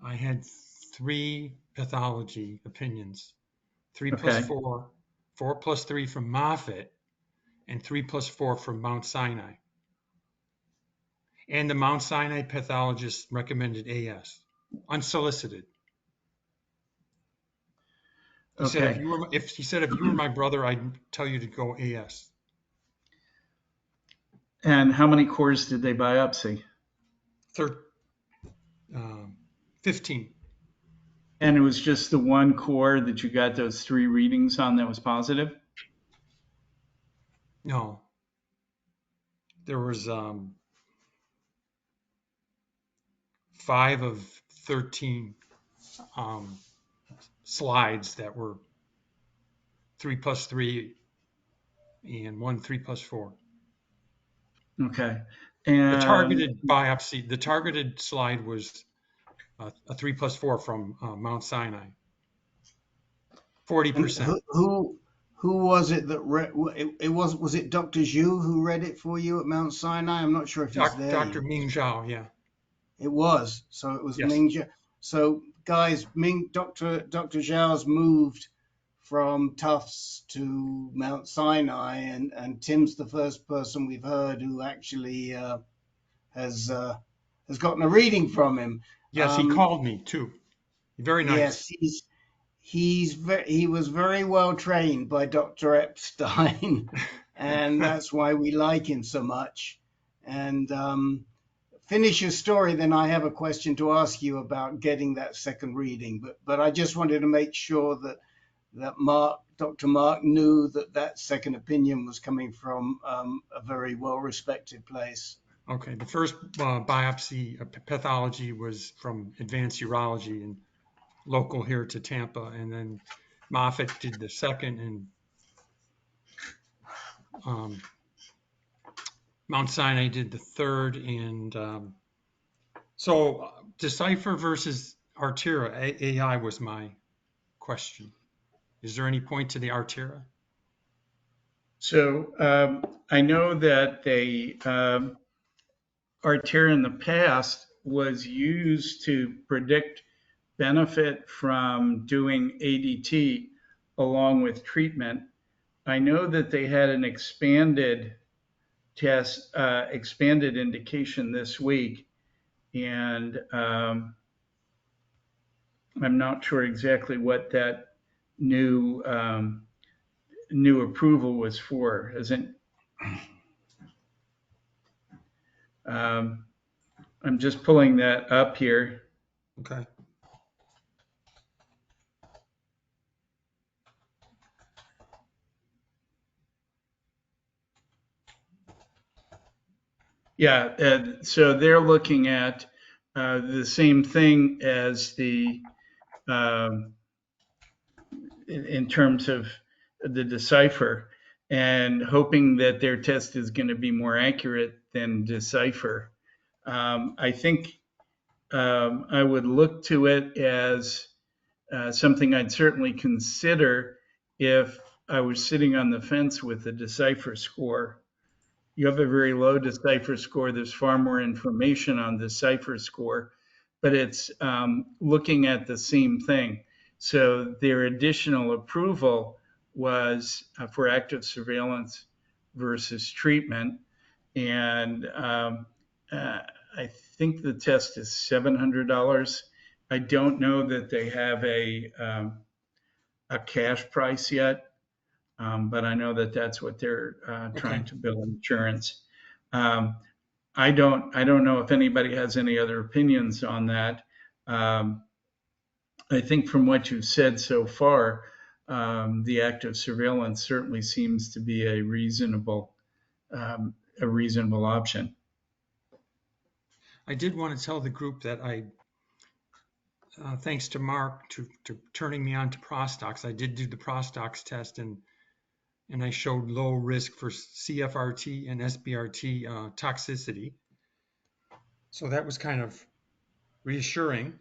S10: I had 3 pathology opinions. 3 plus 4, 4 plus 3 from Moffitt, and 3 plus 4 from Mount Sinai. And the Mount Sinai pathologist recommended AS, unsolicited. He said if you were my brother, I'd tell you to go AS.
S2: And how many cores did they biopsy?
S10: 15.
S2: And it was just the one core that you got those 3 readings on that was positive?
S10: No. There was 5 of 13 slides that were 3 plus 3 and 1 3 plus 4.
S2: Okay. And
S10: the targeted biopsy, the targeted slide was a 3 plus 4 from Mount Sinai. 40%.
S4: Who was it that read it? Was it Dr. Zhu who read it for you at Mount Sinai? I'm not sure if he's there.
S10: Dr. Ming Zhao, yeah.
S4: It was. So it was
S10: Yes.
S4: Ming Zhao. So guys, Dr. Zhao's moved from Tufts to Mount Sinai, and Tim's the first person we've heard who actually has gotten a reading from him.
S10: Yes, he called me too. Very nice.
S4: Yes, he was very well trained by Dr. Epstein, and that's why we like him so much. And finish your story, then I have a question to ask you about getting that second reading. But I just wanted to make sure that Dr. Mark knew that second opinion was coming from a very well-respected place.
S10: Okay, the first biopsy pathology was from advanced urology and local here to Tampa, and then Moffitt did the second, and Mount Sinai did the third, and so Decipher versus Artera, AI was my question. Is there any point to the Artera?
S2: So I know that Artera in the past was used to predict benefit from doing ADT along with treatment. I know that they had an expanded test, expanded indication this week, and I'm not sure exactly what that new approval was for. I'm just pulling that up here.
S10: Okay.
S2: Yeah, so they're looking at the same thing as the in terms of the Decipher, and hoping that their test is going to be more accurate than Decipher. I think I would look to it as something I'd certainly consider if I was sitting on the fence with the Decipher score. You have a very low Decipher score. There's far more information on Decipher score, but it's looking at the same thing. So their additional approval was for active surveillance versus treatment. And I think the test is $700. I don't know that they have a cash price yet. But I know that that's what they're trying to bill insurance. I don't know if anybody has any other opinions on that. I think from what you've said so far, the active surveillance certainly seems to be a reasonable option.
S10: I did want to tell the group that thanks to Mark to turning me on to Prostox, I did do the Prostox test, and I showed low risk for CFRT and SBRT toxicity. So that was kind of reassuring.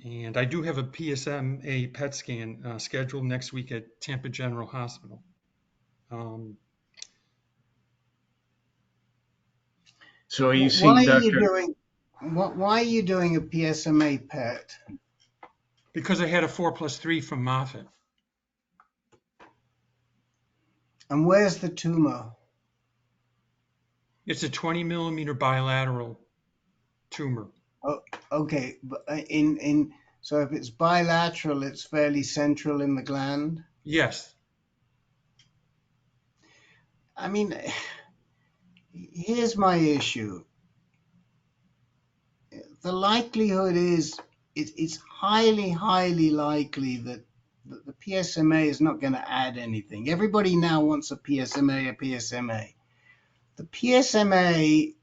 S10: And I do have a PSMA PET scan scheduled next week at Tampa General Hospital.
S2: So are you seeing
S4: Why are you doing a PSMA PET?
S10: because I had a 4+3 from Moffitt.
S4: And where's the tumor?
S10: It's a 20 millimeter bilateral tumor.
S4: Oh, okay. But so if it's bilateral, it's fairly central in the gland.
S10: Yes.
S4: I mean, here's my issue. The likelihood is it's highly, highly likely that the PSMA is not going to add anything. Everybody now wants a PSMA, a PSMA. The PSMA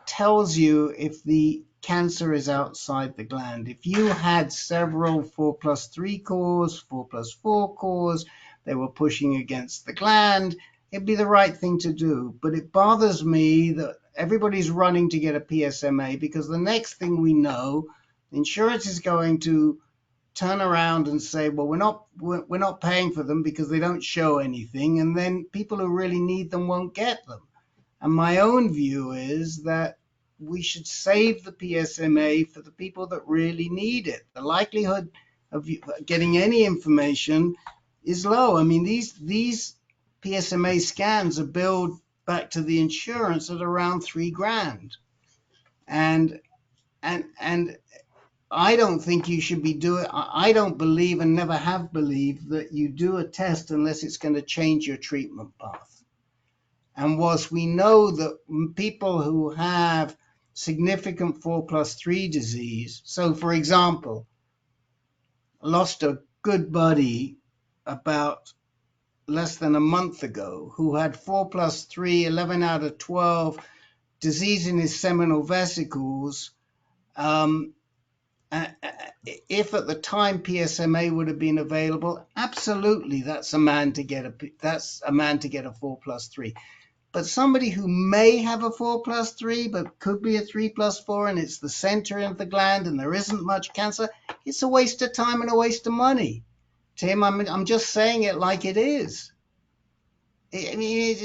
S4: tells you if the cancer is outside the gland. If you had several 4+3 cores, 4+4 cores, they were pushing against the gland, it'd be the right thing to do. But it bothers me that everybody's running to get a PSMA because the next thing we know, insurance is going to turn around and say, well, we're not paying for them because they don't show anything, and then people who really need them won't get them. And my own view is that we should save the PSMA for the people that really need it. The likelihood of getting any information is low. I mean, these PSMA scans are billed back to the insurance at around $3,000. And I don't think you should be doing, I don't believe and never have believed that you do a test unless it's going to change your treatment path. And whilst we know that people who have significant 4+3 disease, so for example, I lost a good buddy about less than a month ago who had 4+3, 11 out of 12, disease in his seminal vesicles. If at the time PSMA would have been available, absolutely, that's a man to get a 4+3. But somebody who may have a 4+3, but could be a 3+4, and it's the center of the gland, and there isn't much cancer, it's a waste of time and a waste of money. Tim, I'm just saying it like it is. I mean,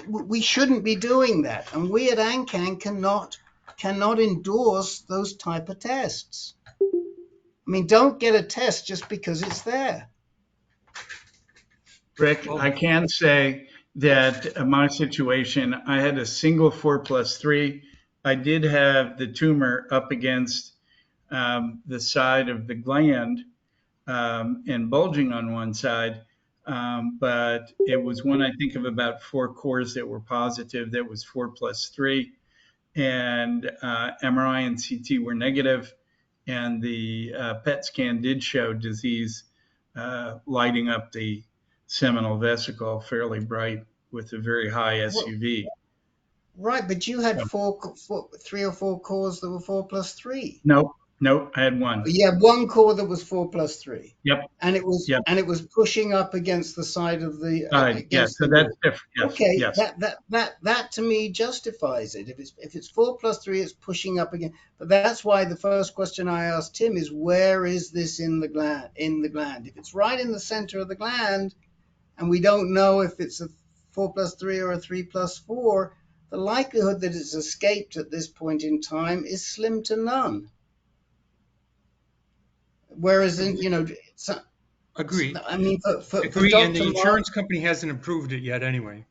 S4: we shouldn't be doing that, and we at AnCan cannot endorse those type of tests. I mean, don't get a test just because it's there.
S2: Rick, I can say that my situation, I had a single 4+3. I did have the tumor up against the side of the gland and bulging on one side. But it was one, I think, of about 4 cores that were positive. That was 4+3. And MRI and CT were negative. And the PET scan did show disease lighting up the seminal vesicle fairly bright with a very high SUV.
S4: Right, but you had 3 or 4 cores that were 4+3.
S2: Nope, I had one.
S4: You had one core that was 4+3.
S2: Yep.
S4: And it was pushing up against the side of the
S2: Yes, so that's different. Yes,
S4: okay,
S2: yes.
S4: that to me justifies it. If it's 4+3, it's pushing up again. But that's why the first question I asked Tim is, where is this in the gland? If it's right in the center of the gland, and we don't know if it's a 4+3 or a 3+4, the likelihood that it's escaped at this point in time is slim to none. Whereas
S10: Agreed.
S4: I mean, for
S10: Agree,
S4: Dr.
S10: and the insurance company hasn't approved it yet anyway.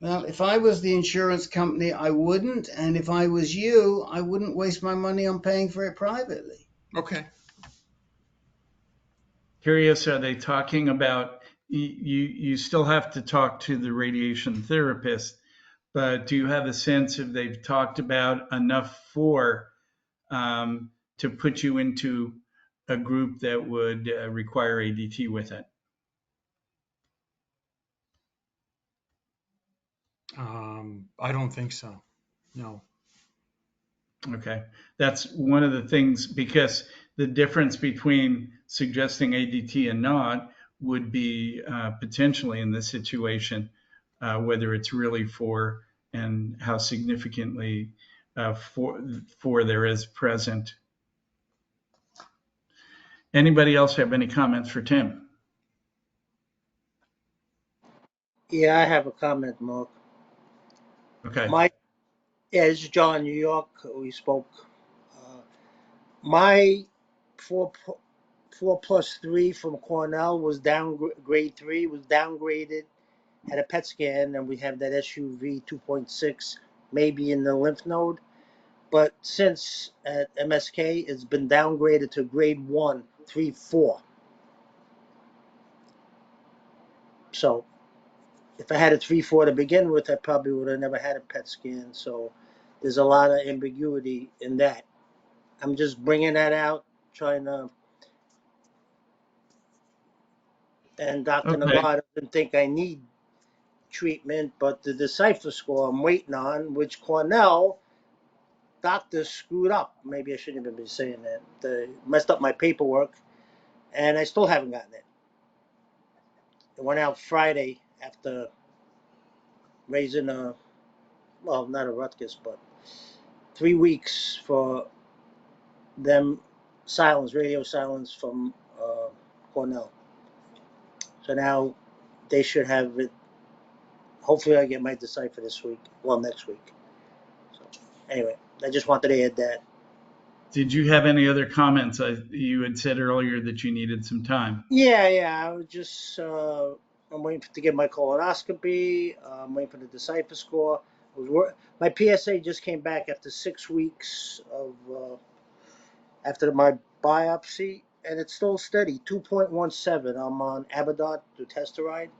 S4: Well, if I was the insurance company, I wouldn't. And if I was you, I wouldn't waste my money on paying for it privately.
S10: Okay.
S2: Curious, are they talking about, you still have to talk to the radiation therapist, but do you have a sense if they've talked about enough to put you into a group that would require ADT with it?
S10: I don't think so. No.
S2: Okay. That's one of the things, because the difference between suggesting ADT and not would be potentially in this situation, whether it's really for and how significantly for there is present. Anybody else have any comments for Tim?
S11: Yeah, I have a comment, Mark.
S2: Okay.
S11: Yeah, this is John, New York. We spoke. My 4+3 from Cornell was grade 3, was downgraded, had a PET scan, and we have that SUV 2.6 maybe in the lymph node. But since at MSK, it's been downgraded to grade 1, 3, 4. So if I had a 3-4 to begin with, I probably would have never had a PET scan. So there's a lot of ambiguity in that. I'm just bringing that out, trying to. And Dr.
S2: Okay.
S11: Nagar doesn't think I need treatment, but the Decipher score I'm waiting on, which Cornell doctors screwed up. Maybe I shouldn't even be saying that. They messed up my paperwork, and I still haven't gotten it. It went out Friday after raising not a ruckus, but 3 weeks for them radio silence from Cornell. So now they should have it. Hopefully, I get my Decipher this week. Well, next week. So anyway, I just wanted to add that.
S2: Did you have any other comments? You had said earlier that you needed some time.
S11: Yeah. I was just I'm waiting to get my colonoscopy. I'm waiting for the Decipher score. My PSA just came back after 6 weeks of after my biopsy, and it's still steady, 2.17. I'm on Abadot, dutasteride,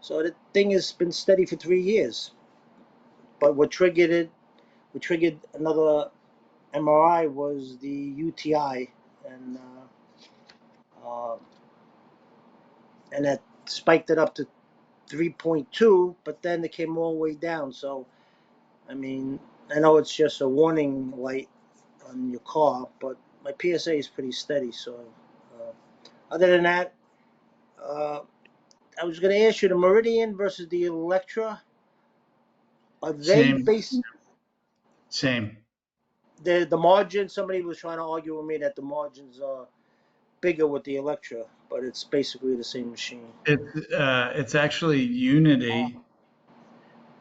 S11: so the thing has been steady for 3 years. But what triggered it? What triggered another MRI was the UTI, and that spiked it up to 3.2, but then it came all the way down. So, I mean, I know it's just a warning light on your car, but my PSA is pretty steady. So, other than that, I was going to ask you the Meridian versus the Electra. Are they
S2: Same.
S11: based?
S2: Same.
S11: The margin? Somebody was trying to argue with me that the margins are bigger with the Electra, but it's basically the same machine.
S2: It's actually Unity,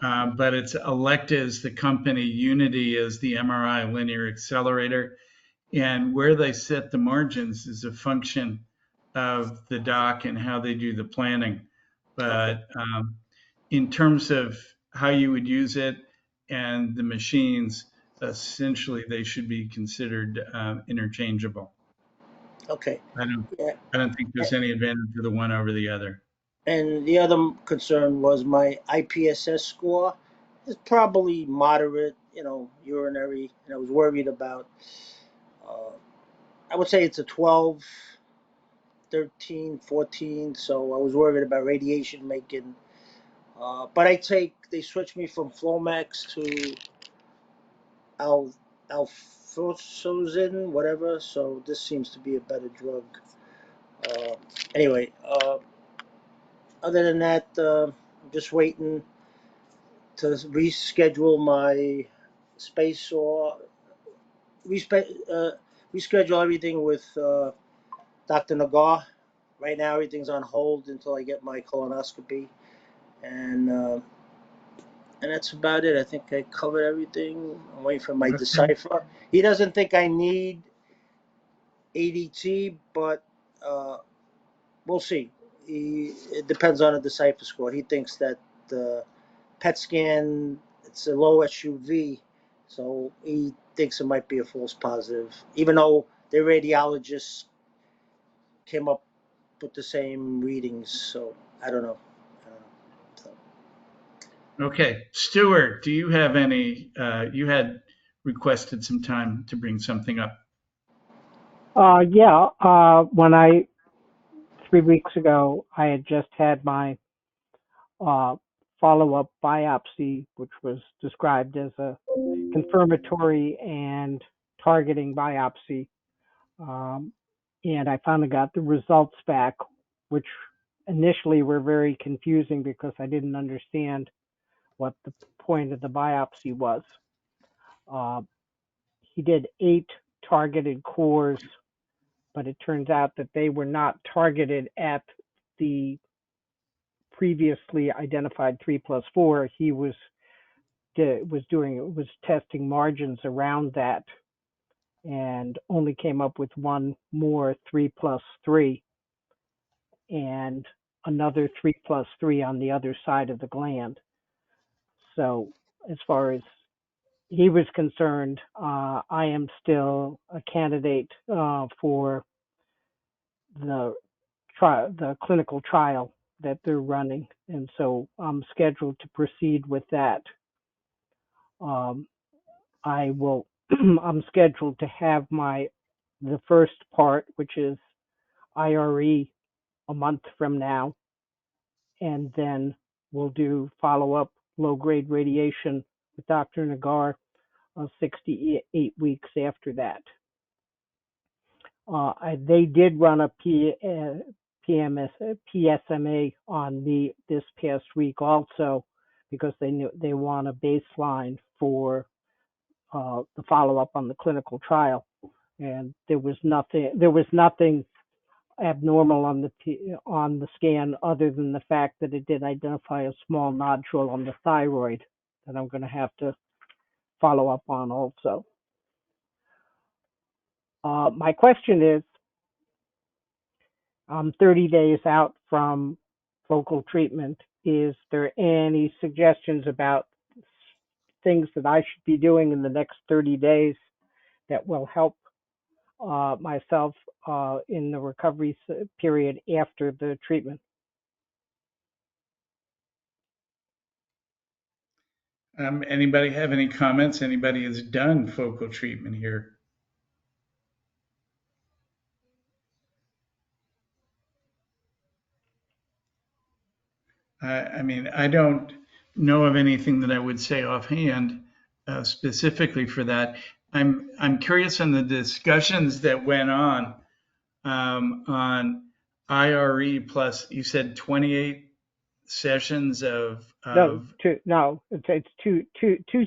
S2: but it's Electa is the company. Unity is the MRI linear accelerator. And where they set the margins is a function of the doc and how they do the planning. But in terms of how you would use it and the machines, essentially they should be considered interchangeable.
S11: Okay.
S2: I
S11: Yeah.
S2: don't think there's any advantage to the one over the other.
S11: And the other concern was my IPSS score is probably moderate, urinary. And I was worried about, I would say it's a 12, 13, 14. So I was worried about radiation making. But they switched me from Flomax to Alfosozin, whatever. So this seems to be a better drug. Anyway, other than that, I'm just waiting to reschedule my space or reschedule everything with Dr. Nagar. Right now, everything's on hold until I get my colonoscopy, and that's about it. I think I covered everything. I'm waiting for my Decipher. He doesn't think I need ADT, but we'll see. It depends on the Decipher score. He thinks that the PET scan, it's a low SUV, so he thinks it might be a false positive, even though the radiologists came up with the same readings. So I don't know. So,
S2: Okay, Stuart, do you have any? You had requested some time to bring something up.
S12: Yeah. 3 weeks ago, I had just had my follow-up biopsy, which was described as a confirmatory and targeting biopsy. And I finally got the results back, which initially were very confusing because I didn't understand what the point of the biopsy was. He did 8 targeted cores, but it turns out that they were not targeted at the previously identified 3+4. He was testing margins around that and only came up with one more 3+3 and another 3+3 on the other side of the gland. So as far as he was concerned, I am still a candidate for the the clinical trial that they're running, and so I'm scheduled to proceed with that. I will. I'm scheduled to have the first part, which is IRE, a month from now, and then we'll do follow-up low-grade radiation with Dr. Nagar 68 weeks after that. They did run a PSMA on me this past week also, because they want a baseline for the follow-up on the clinical trial, and there was nothing abnormal on the scan other than the fact that it did identify a small nodule on the thyroid that I'm going to have to follow up on also. My question is, I'm 30 days out from focal treatment. Is there any suggestions about things that I should be doing in the next 30 days that will help myself in the recovery period after the treatment?
S2: Anybody have any comments? Anybody has done focal treatment here? I mean, I don't know of anything that I would say offhand specifically for that. I'm curious on the discussions that went on IRE plus. You said 28 sessions of
S12: It's two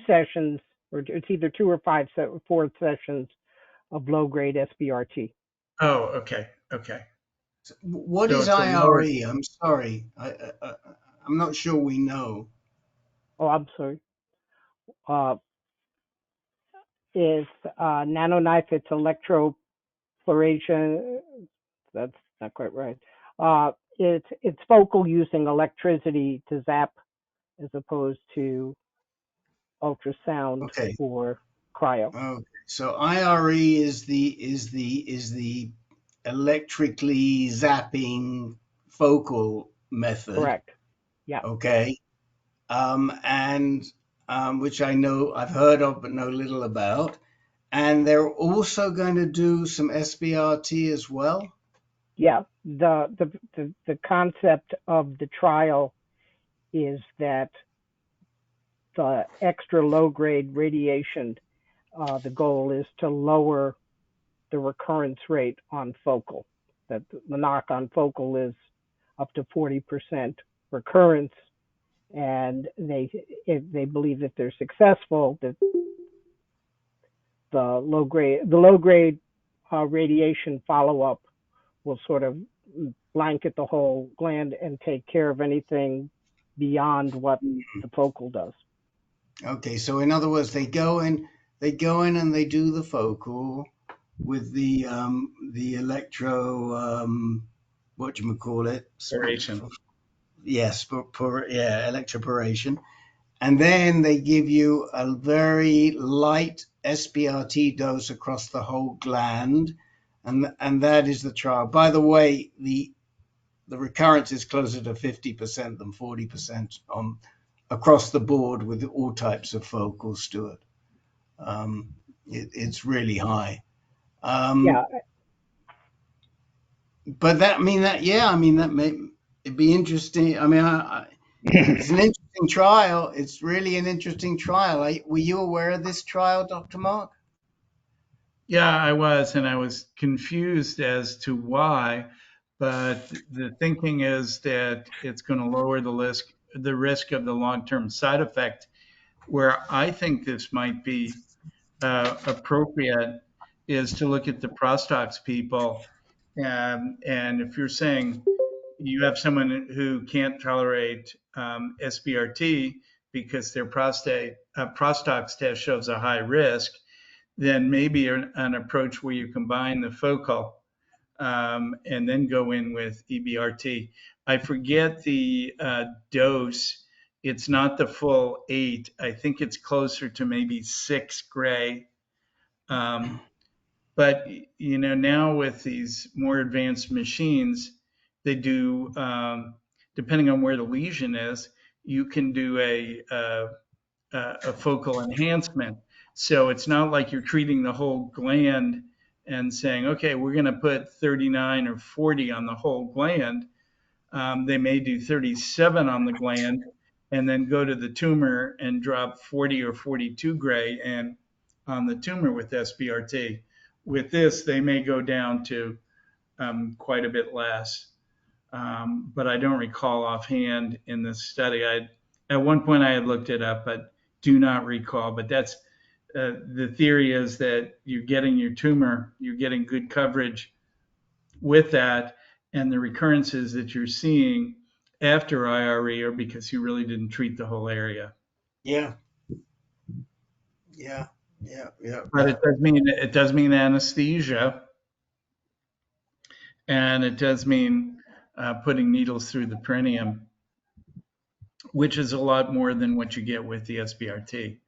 S12: sessions, or it's either 2 or 4 sessions of low grade SBRT.
S2: Oh, okay.
S4: What
S2: So
S4: is
S2: it's a lower.
S4: IRE? I'm sorry. I'm not sure we know.
S12: Oh, I'm sorry. Is nanoknife, it's electroporation. That's not quite right. It's focal using electricity to zap as opposed to ultrasound
S4: Okay.
S12: or cryo.
S4: Okay. So IRE is the electrically zapping focal method.
S12: Correct. Yeah.
S4: Okay. And which I've heard of but know little about. And they're also going to do some SBRT as well.
S12: Yeah. The concept of the trial is that the extra low grade radiation, the goal is to lower the recurrence rate on focal. That the knock on focal is up to 40% recurrence, and they believe that they're successful, that the low grade radiation follow up will sort of blanket the whole gland and take care of anything beyond what the focal does.
S4: Okay, so in other words, they go in and they do the focal with the electro whatchamacallit? Yes, electroporation. And then they give you a very light SBRT dose across the whole gland, and that is the trial. By the way, the recurrence is closer to 50% than 40% across the board with all types of focals, Stuart. It's really high.
S12: Yeah.
S4: But that may it'd be interesting. I mean, it's an interesting trial. It's really an interesting trial. Were you aware of this trial, Dr. Mark?
S2: Yeah, I was, and I was confused as to why, but the thinking is that it's going to lower the risk of the long-term side effect. Where I think this might be appropriate is to look at the prostox people, and if you're saying you have someone who can't tolerate SBRT because their prostox test shows a high risk, then maybe an approach where you combine the focal and then go in with EBRT. I forget the dose. It's not the full 8. I think it's closer to maybe 6 gray. But now with these more advanced machines, they do, depending on where the lesion is, you can do a focal enhancement. So it's not like you're treating the whole gland and saying, okay, we're going to put 39 or 40 on the whole gland. They may do 37 on the gland and then go to the tumor and drop 40 or 42 gray and on the tumor with SBRT. With this, they may go down to quite a bit less. But I don't recall offhand in this study. At one point I had looked it up, but do not recall. But that's the theory is that you're getting your tumor, you're getting good coverage with that, and the recurrences that you're seeing after IRE are because you really didn't treat the whole area.
S4: Yeah.
S2: But it does mean anesthesia, and it does mean putting needles through the perineum, which is a lot more than what you get with the SBRT.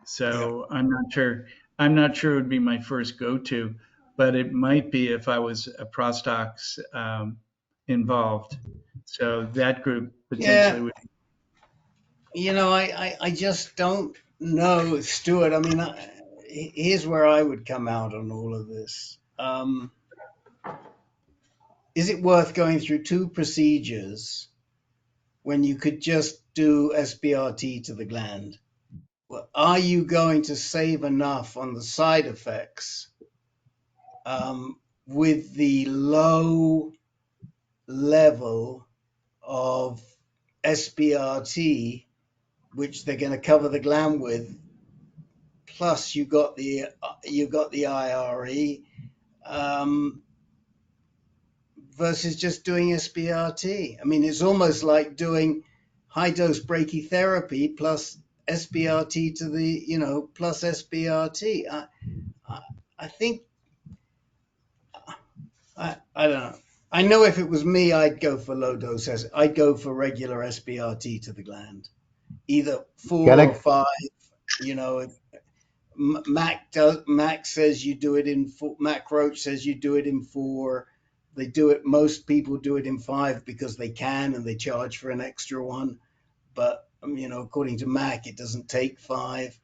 S2: So I'm not sure it would be my first go-to, but it might be if I was a prostox involved. So that group potentially would.
S4: I just don't know, Stuart. I mean, here's where I would come out on all of this. Is it worth going through 2 procedures when you could just do SBRT to the gland? Well, are you going to save enough on the side effects with the low level of SBRT, which they're going to cover the gland with? Plus, you got the IRE versus just doing SBRT. I mean, it's almost like doing high dose brachytherapy plus SBRT to the plus SBRT. I think I don't know. I know if it was me, I'd go for low dose. I'd go for regular SBRT to the gland, either 4 or 5. Mac says you do it in 4. Mac Roach says you do it in 4. They do it. Most people do it in 5 because they can and they charge for an extra one. But according to Mac, it doesn't take 5.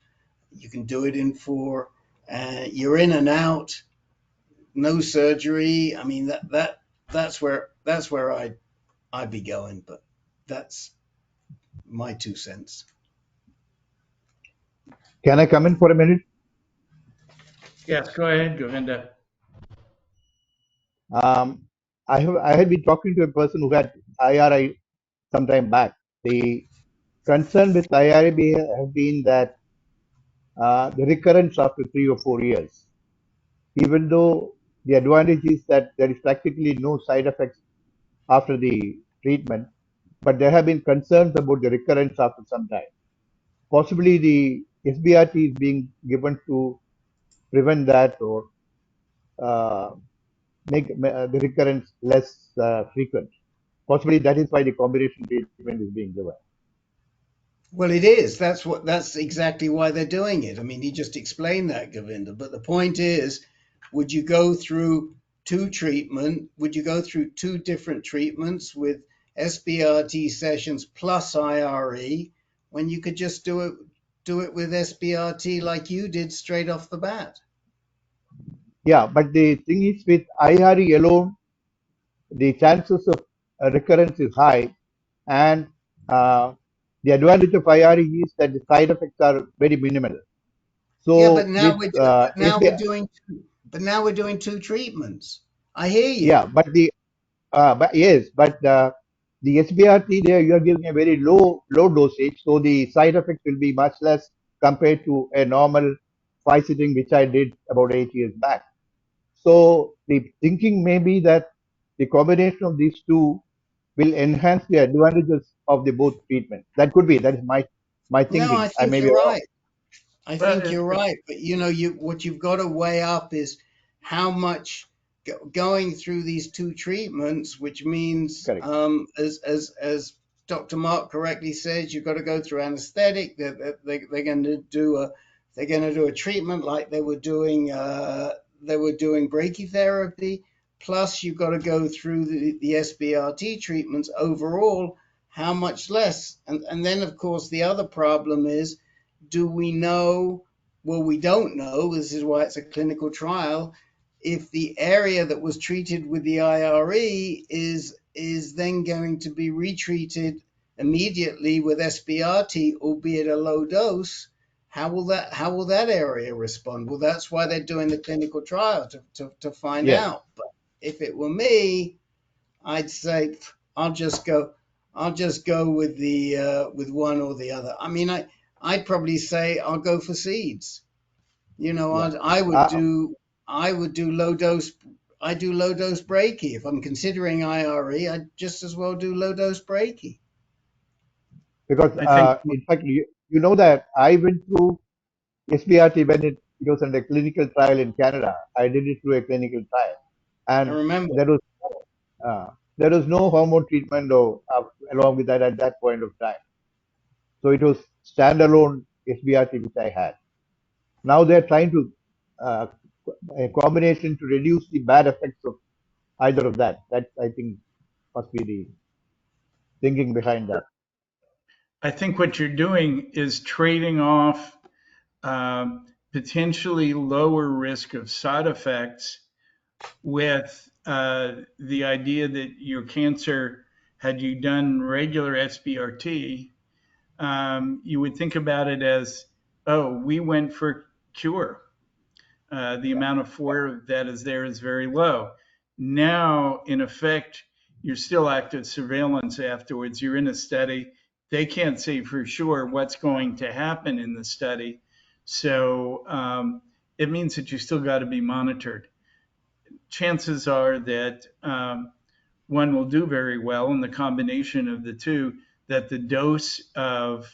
S4: You can do it in 4. You're in and out. No surgery. I mean that's where I'd be going. But that's my 2 cents.
S13: Can I come in for a minute?
S2: Yes, go ahead, Govinda.
S13: I had been talking to a person who had IRI some time back. The concern with IRI have been that the recurrence after 3 or 4 years, even though the advantage is that there is practically no side effects after the treatment, but there have been concerns about the recurrence after some time. Possibly the SBRT is being given to prevent that or make the recurrence less frequent. Possibly that is why the combination treatment is being given.
S4: Well, it is. That's exactly why they're doing it. I mean, he just explained that, Govinda. But the point is, would you go through 2 treatment? Would you go through 2 different treatments with SBRT sessions plus IRE when you could just do it with SBRT like you did straight off the bat?
S13: Yeah, but the thing is with IRE alone, the chances of recurrence is high, and the advantage of IRE is that the side effects are very minimal. So
S4: yeah, but now we're doing 2 treatments. I hear you.
S13: Yeah, but the SBRT there you are giving a very low dosage, so the side effects will be much less compared to a normal 5 sitting which I did about 8 years back. So the thinking may be that the combination of these 2 will enhance the advantages of the both treatments. That could be. That is my thinking.
S4: No, I think you're right. I
S2: Well,
S4: think you're right, but what you've got to weigh up is how much going through these two treatments, which means,
S13: Correct.
S4: as Dr. Mark correctly says, you've got to go through anesthetic. They're going to do a treatment like they were doing brachytherapy. Plus, you've got to go through the SBRT treatments overall. How much less? And then, of course, the other problem is, do we know? Well, we don't know. This is why it's a clinical trial. If the area that was treated with the IRE is then going to be retreated immediately with SBRT, albeit a low dose, how will that area respond? Well, that's why they're doing the clinical trial to find
S13: Yes.
S4: out. But if it were me, I'd say I'll just go with the with one or the other. I mean, I'd probably say I'll go for seeds.
S13: Yeah.
S4: I would do low dose. I do low dose brachy. If I'm considering IRE, I'd just as well do low dose brachy.
S13: Because
S2: I think
S13: in fact, you know that I went through SBRT when it was under clinical trial in Canada. I did it through a clinical trial,
S4: I
S13: and
S4: remember.
S13: uh, there was no hormone treatment along with that at that point of time. So it was standalone SBRT which I had. Now they're trying to uh, a combination to reduce the bad effects of either of that. That I think must be the thinking behind that.
S2: I think what you're doing is trading off potentially lower risk of side effects with the idea that your cancer, had you done regular SBRT, you would think about it as, oh, we went for cure. The amount of FOIR that is there is very low. Now, in effect, you're still active surveillance afterwards. You're in a study. They can't say for sure what's going to happen in the study. So it means that you still got to be monitored. Chances are that one will do very well in the combination of the two, that the dose of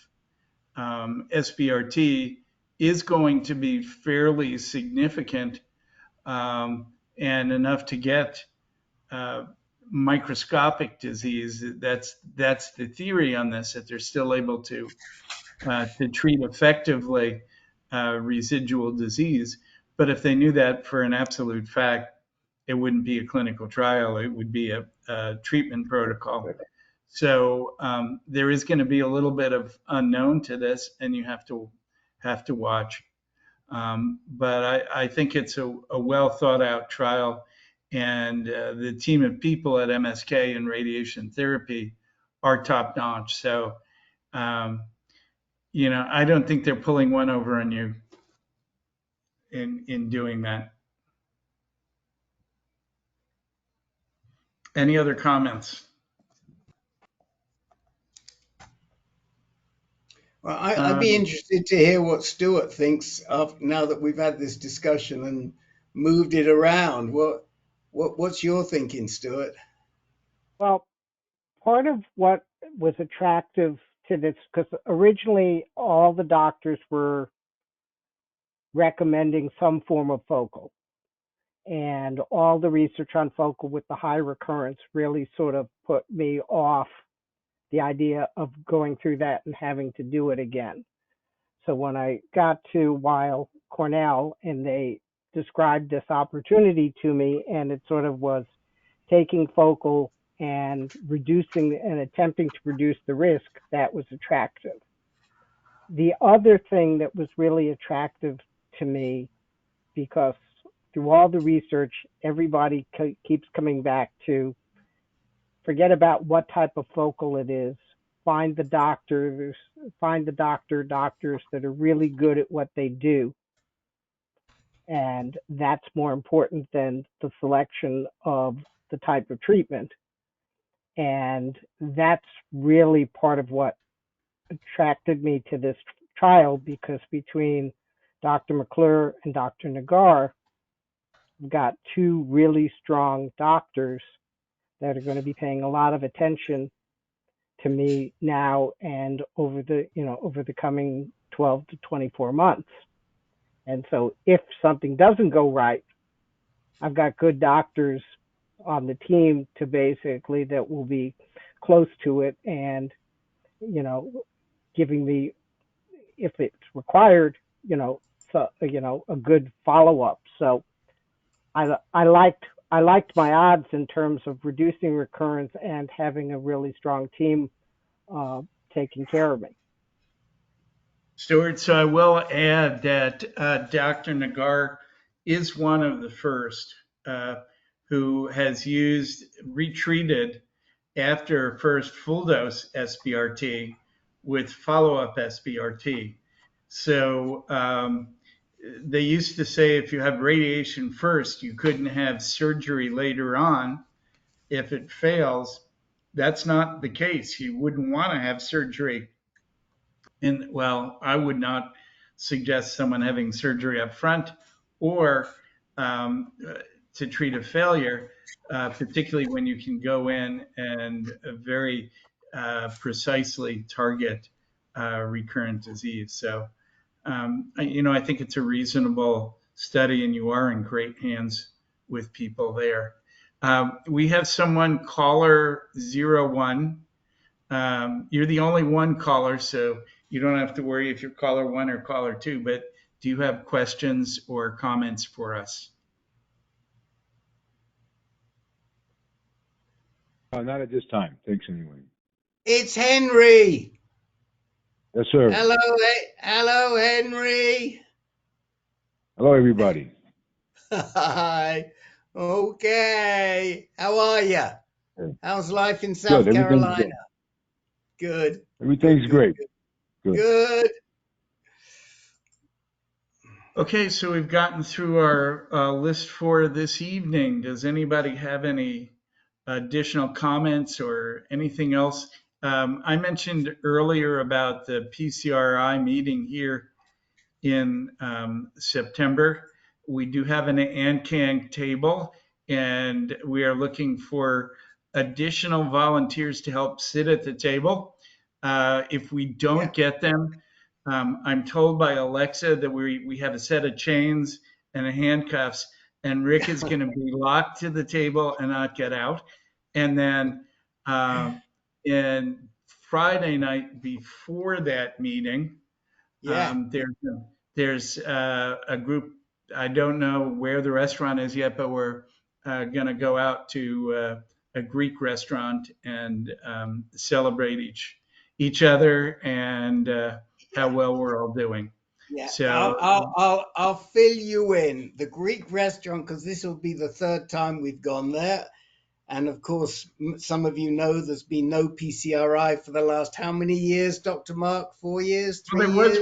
S2: SBRT is going to be fairly significant and enough to get uh, microscopic disease. That's the theory on this, that they're still able to treat effectively residual disease. But if they knew that for an absolute fact, it wouldn't be a clinical trial. It would be a treatment protocol. So there is going to be a little bit of unknown to this, and you have to watch. But I think it's a well thought out trial, and the team of people at MSK in radiation therapy are top notch. So um, I don't think they're pulling one over on you in doing that. Any other comments?
S4: Well, I'd be interested to hear what Stuart thinks of now that we've had this discussion and moved it around. What's your thinking, Stuart?
S12: Well, part of what was attractive to this, because originally all the doctors were recommending some form of focal, and all the research on focal with the high recurrence really sort of put me off the idea of going through that and having to do it again. So when I got to Weill Cornell and they described this opportunity to me, and it sort of was taking focal and reducing and attempting to reduce the risk, that was attractive. The other thing that was really attractive to me, because through all the research, everybody keeps coming back to forget about what type of focal it is. Find the doctors that are really good at what they do. And that's more important than the selection of the type of treatment. And that's really part of what attracted me to this trial, because between Dr. McClure and Dr. Nagar, we've got two really strong doctors that are going to be paying a lot of attention to me now and over the coming 12 to 24 months. And so if something doesn't go right, I've got good doctors on the team to basically that will be close to it and, giving me, if it's required, a good follow up. So I liked my odds in terms of reducing recurrence and having a really strong team taking care of me.
S2: Stuart, so I will add that Dr. Nagar is one of the first who has retreated after first full dose SBRT with follow-up SBRT. So they used to say if you have radiation first, you couldn't have surgery later on if it fails. That's not the case. You wouldn't want to have surgery. And well, I would not suggest someone having surgery up front or to treat a failure, particularly when you can go in and very precisely target recurrent disease. So, I think it's a reasonable study, and you are in great hands with people there. We have someone, caller 01. You're the only one caller, so you don't have to worry if you're caller 1 or caller 2, but do you have questions or comments for us?
S14: Not at this time. Thanks anyway.
S4: It's Henry.
S14: Yes, sir.
S4: Hello, Henry.
S14: Hello, everybody.
S4: Hi. Okay. How are you?
S14: Hey.
S4: How's life in South Carolina? Good.
S14: Everything's great.
S4: Good.
S2: Okay, so we've gotten through our list for this evening. Does anybody have any additional comments or anything else? I mentioned earlier about the PCRI meeting here in September. We do have an AnCan table, and we are looking for additional volunteers to help sit at the table. If we don't get them, I'm told by Alexa that we have a set of chains and handcuffs, and Rick is going to be locked to the table and not get out. And then in Friday night before that meeting, there's a group. I don't know where the restaurant is yet, but we're going to go out to a Greek restaurant and celebrate each other and how well we're all doing.
S4: Yeah,
S2: so
S4: I'll fill you in. The Greek restaurant, because this will be the third time we've gone there. And of course, some of you know there's been no PCRI for the last how many years, Dr. Mark? 4 years? 3 years?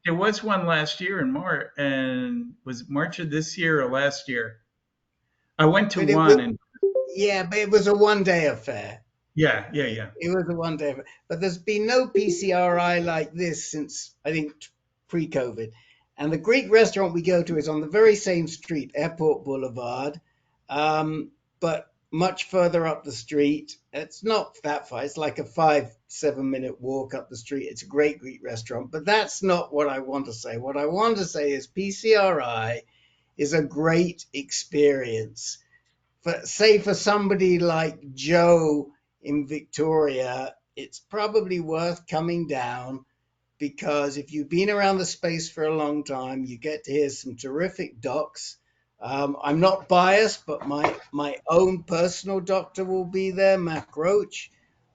S2: There was one last year in March, and was it March of this year or last year? I went to one.
S4: But it was a one-day affair.
S2: Yeah.
S4: It was a one-day affair. But there's been no PCRI like this since, I think, pre-COVID. And the Greek restaurant we go to is on the very same street, Airport Boulevard, but much further up the street. It's not that far. It's like a 5-7 minute walk up the street. It's a great Greek restaurant, but that's not what I want to say. What I want to say is PCRI is a great experience. For somebody like Joe in Victoria, it's probably worth coming down, because if you've been around the space for a long time, you get to hear some terrific docs. I'm not biased, but my own personal doctor will be there, Mac Roach.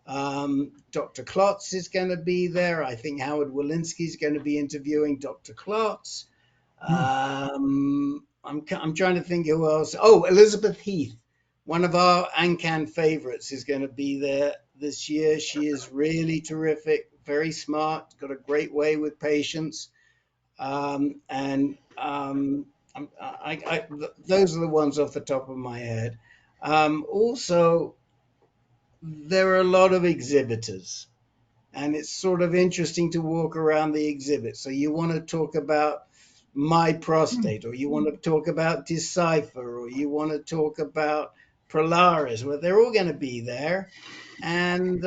S4: Dr. Klotz is going to be there. I think Howard Walensky is going to be interviewing Dr. Klotz. I'm trying to think who else. Oh, Elizabeth Heath, one of our AnCan favorites, is going to be there this year. She is really terrific, very smart, got a great way with patients. Those are the ones off the top of my head. Also, there are a lot of exhibitors, and it's sort of interesting to walk around the exhibit. So you want to talk about My Prostate, or you want to talk about Decipher, or you want to talk about Prolaris. Well, they're all going to be there. And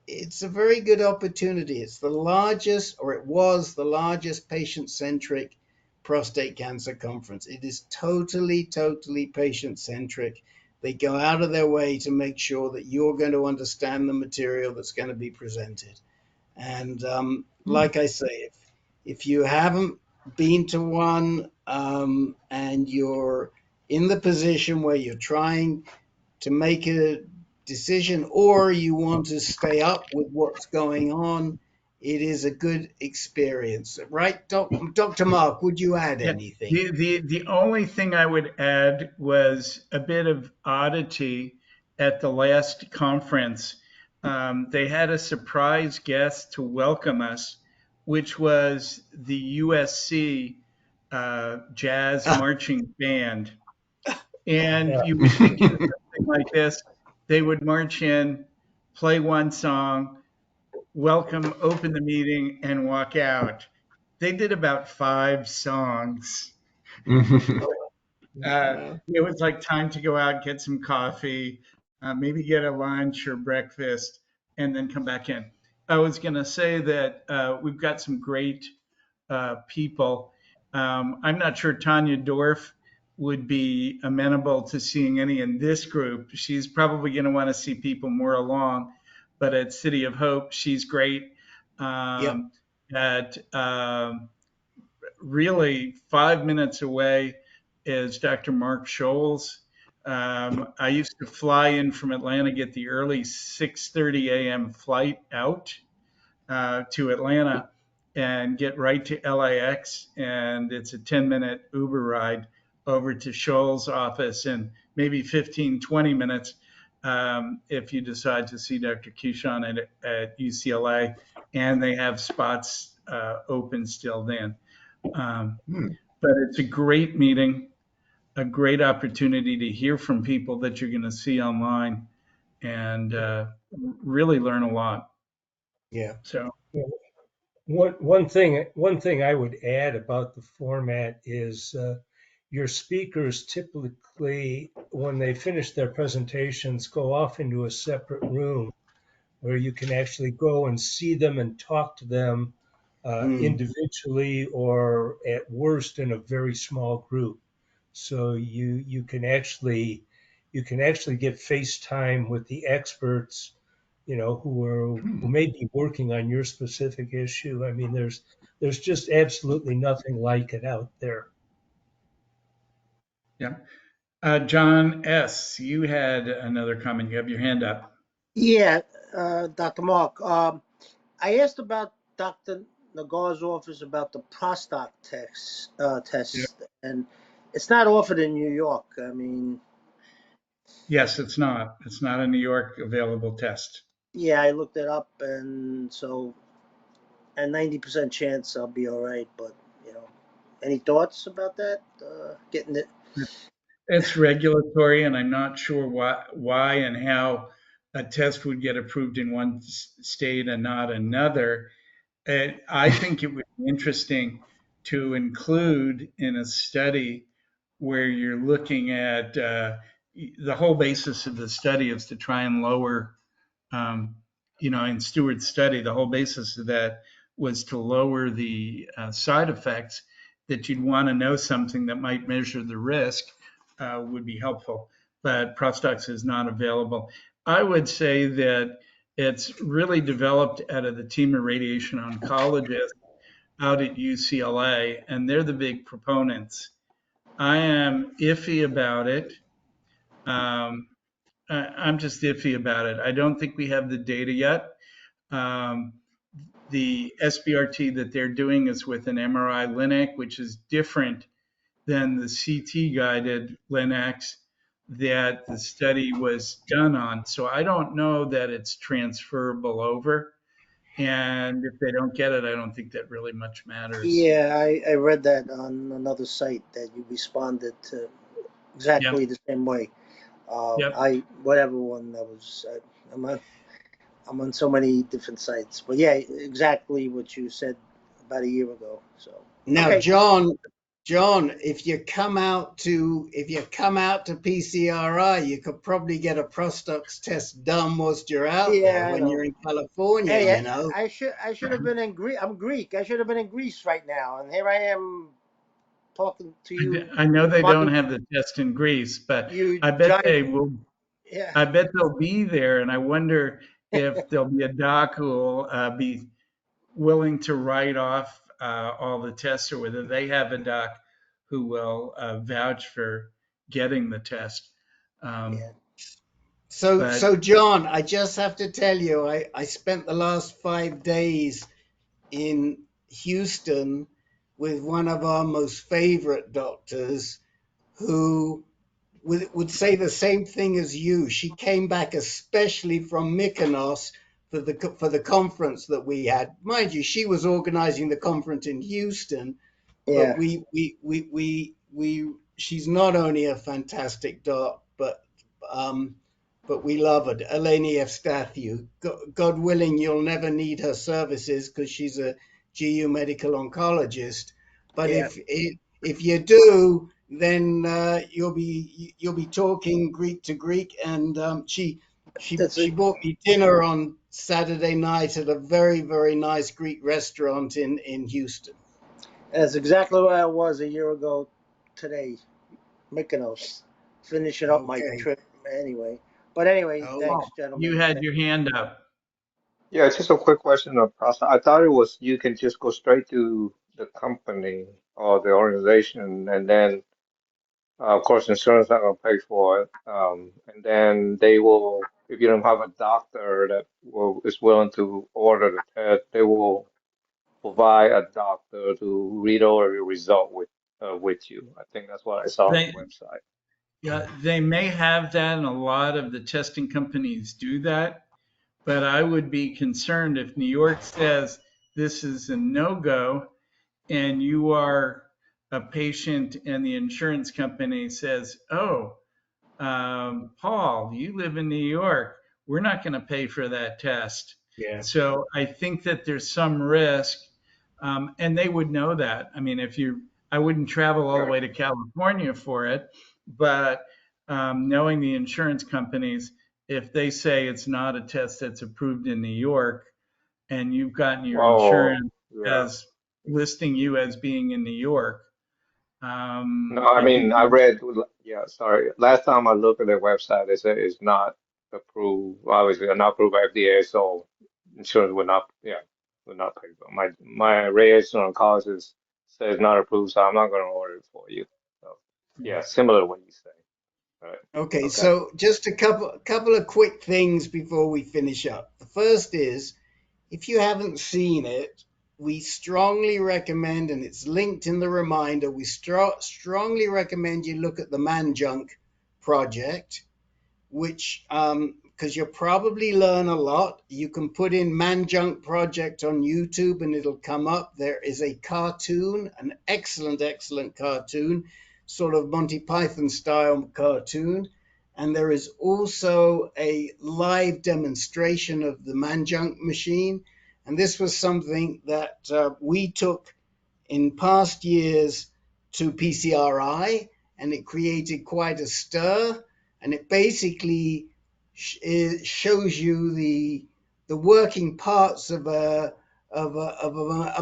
S4: it's a very good opportunity. It's the largest, or it was the largest patient-centric prostate cancer conference. It is totally, totally patient-centric. They go out of their way to make sure that you're going to understand the material that's going to be presented. And like I say, if you haven't been to one and you're in the position where you're trying to make a decision or you want to stay up with what's going on, it is a good experience. Right, Dr. Mark, would you add
S2: Yeah.
S4: anything?
S2: The only thing I would add was a bit of oddity at the last conference. They had a surprise guest to welcome us, which was the USC jazz marching band. And you would think in something like this, they would march in, play one song, welcome, open the meeting, and walk out. They did about 5 songs. It was like time to go out, get some coffee, maybe get a lunch or breakfast, and then come back in. I was going to say that we've got some great people. I'm not sure Tanya Dorf would be amenable to seeing any in this group. She's probably going to want to see people more along, but at City of Hope, she's great.
S4: Yep.
S2: At really 5 minutes away is Dr. Mark Scholes. I used to fly in from Atlanta, get the early 6:30 a.m. flight out to Atlanta and get right to LAX. And it's a 10-minute Uber ride over to Scholes' office and maybe 15, 20 minutes if you decide to see Dr. Kishon at UCLA. And they have spots open still then. But it's a great meeting, a great opportunity to hear from people that you're going to see online and really learn a lot.
S4: Yeah.
S2: So
S5: One thing I would add about the format is your speakers typically, when they finish their presentations, go off into a separate room where you can actually go and see them and talk to them individually or at worst in a very small group. So you can actually get FaceTime with the experts, who may be working on your specific issue. I mean, there's just absolutely nothing like it out there.
S2: yeah. John S., you had another comment. You have your hand up.
S11: Yeah, Dr. Mark. I asked about Dr. Nagar's office about the prostate test,
S2: Yeah.
S11: and it's not offered in New York. I mean,
S2: Yes, it's not. It's not a New York available test.
S11: yeah, I looked it up, and so a 90% chance I'll be all right. But any thoughts about that? Getting it?
S2: It's regulatory, and I'm not sure why and how a test would get approved in one state and not another. And I think it would be interesting to include in a study where you're looking at the whole basis of the study is to try and lower, in Stewart's study, the whole basis of that was to lower the side effects that you'd want to know something that might measure the risk would be helpful. But Prostox is not available. I would say that it's really developed out of the team of radiation oncologists out at UCLA, and they're the big proponents. I am iffy about it. I'm just iffy about it. I don't think we have the data yet. The SBRT that they're doing is with an MRI Linac, which is different than the CT guided Linacs that the study was done on. So I don't know that it's transferable over. And if they don't get it, I don't think that really much matters.
S11: Yeah, I read that on another site that you responded to
S2: Yep.
S11: exactly the same way.
S2: Yep.
S11: Whatever one that was. I'm on so many different sites, but yeah, exactly what you said about a year ago. So
S4: Now,
S11: okay.
S4: John, John, if you come out to PCRI, you could probably get a Prostox test done whilst you're out there
S11: Yeah, I
S4: when
S11: know.
S4: you're in California,
S11: Hey,
S4: you know.
S11: I should have been in Greece. I'm Greek. I should have been in Greece right now, and here I am talking to you,
S2: I know they don't
S11: Monday.
S2: have the test in Greece, but
S11: You
S2: I bet
S11: giant.
S2: they will.
S11: Yeah,
S2: I bet they'll be there, and I wonder if there'll be a doc who will be willing to write off all the tests, or whether they have a doc who will vouch for getting the test. Um,
S11: yeah.
S2: but
S4: So John, I just have to tell you, I spent the last 5 days in Houston with one of our most favorite doctors who would say the same thing as you. She came back especially from Mykonos for the conference that we had. Mind you, she was organizing the conference in Houston, but
S11: Yeah,
S4: we she's not only a fantastic doc, but we love her. Eleni Evstathiou. God willing, you'll never need her services because she's a GU medical oncologist. But
S11: yeah.
S4: if you do, then you'll be talking Greek to Greek. And
S11: That's
S4: she bought me dinner on Saturday night at a very nice Greek restaurant in Houston.
S11: that's exactly where I was a year ago today, Mykonos, finishing up my
S4: Okay.
S11: trip anyway. But anyway,
S4: Oh,
S11: thanks,
S2: you
S11: gentlemen.
S2: had your hand up.
S9: Yeah, it's just a quick question of process. I thought it was you can just go straight to the company or the organization, and then, of course, insurance not going to pay for it. And then they will, if you don't have a doctor that is willing to order the test, they will provide a doctor to read over your result with you. I think that's what I saw on the
S2: They,
S9: website.
S2: yeah, they may have that, and a lot of the testing companies do that. But I would be concerned if New York says this is a no-go, and you are a patient, and the insurance company says, "Oh, Paul, you live in New York. We're not going to pay for that test."
S5: Yeah.
S2: So I think that there's some risk, and they would know that. I mean, I wouldn't travel all the
S9: Right.
S2: way to California for it, but knowing the insurance companies, if they say it's not a test that's approved in New York, and you've gotten your
S9: Oh,
S2: insurance
S9: yeah.
S2: as listing you as being in New York,
S9: No, I
S2: I think
S9: mean, I read, yeah, sorry. Last time I looked at their website, they said it's not approved, obviously, not approved by FDA, so insurance would not, yeah, would not pay for it. My radiation oncologist says not approved, so I'm not going to order it for you. So, yeah, similar to what you say. All right.
S4: okay.
S9: Okay.
S4: So just a couple of quick things before we finish up. The first is, if you haven't seen it, we strongly recommend, and it's linked in the reminder, we strongly recommend you look at the Manjunk project, which, because you'll probably learn a lot. You can put in Manjunk project on YouTube and it'll come up. There is a cartoon, an excellent cartoon, sort of Monty Python style cartoon. And there is also a live demonstration of the Manjunk machine. And this was something that we took in past years to PCRI, and it created quite a stir. And it basically shows you the working parts of a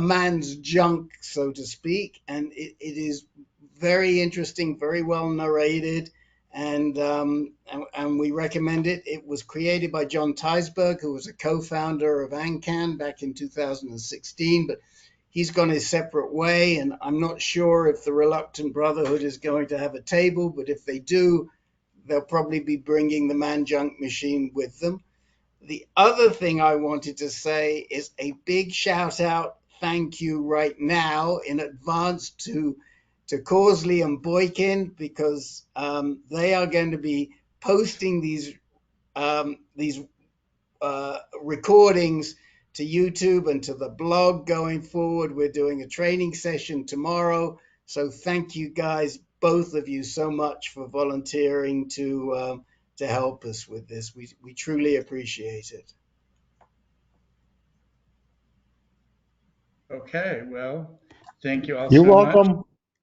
S4: man's junk, so to speak. And it is very interesting, very well narrated, and we recommend it. It was created by John Teisberg, who was a co-founder of AnCan back in 2016, but he's gone his separate way, and I'm not sure if the Reluctant Brotherhood is going to have a table, but if they do, they'll probably be bringing the Man-Junk machine with them. The other thing I wanted to say is a big shout out, thank you right now in advance to Causley and Boykin, because they are going to be posting these recordings to YouTube and to the blog going forward. We're doing a training session tomorrow. So thank you guys, both of you, so much for volunteering to help us with this. We truly appreciate it.
S2: Okay, well, thank you all
S13: You're
S2: so much.
S13: welcome.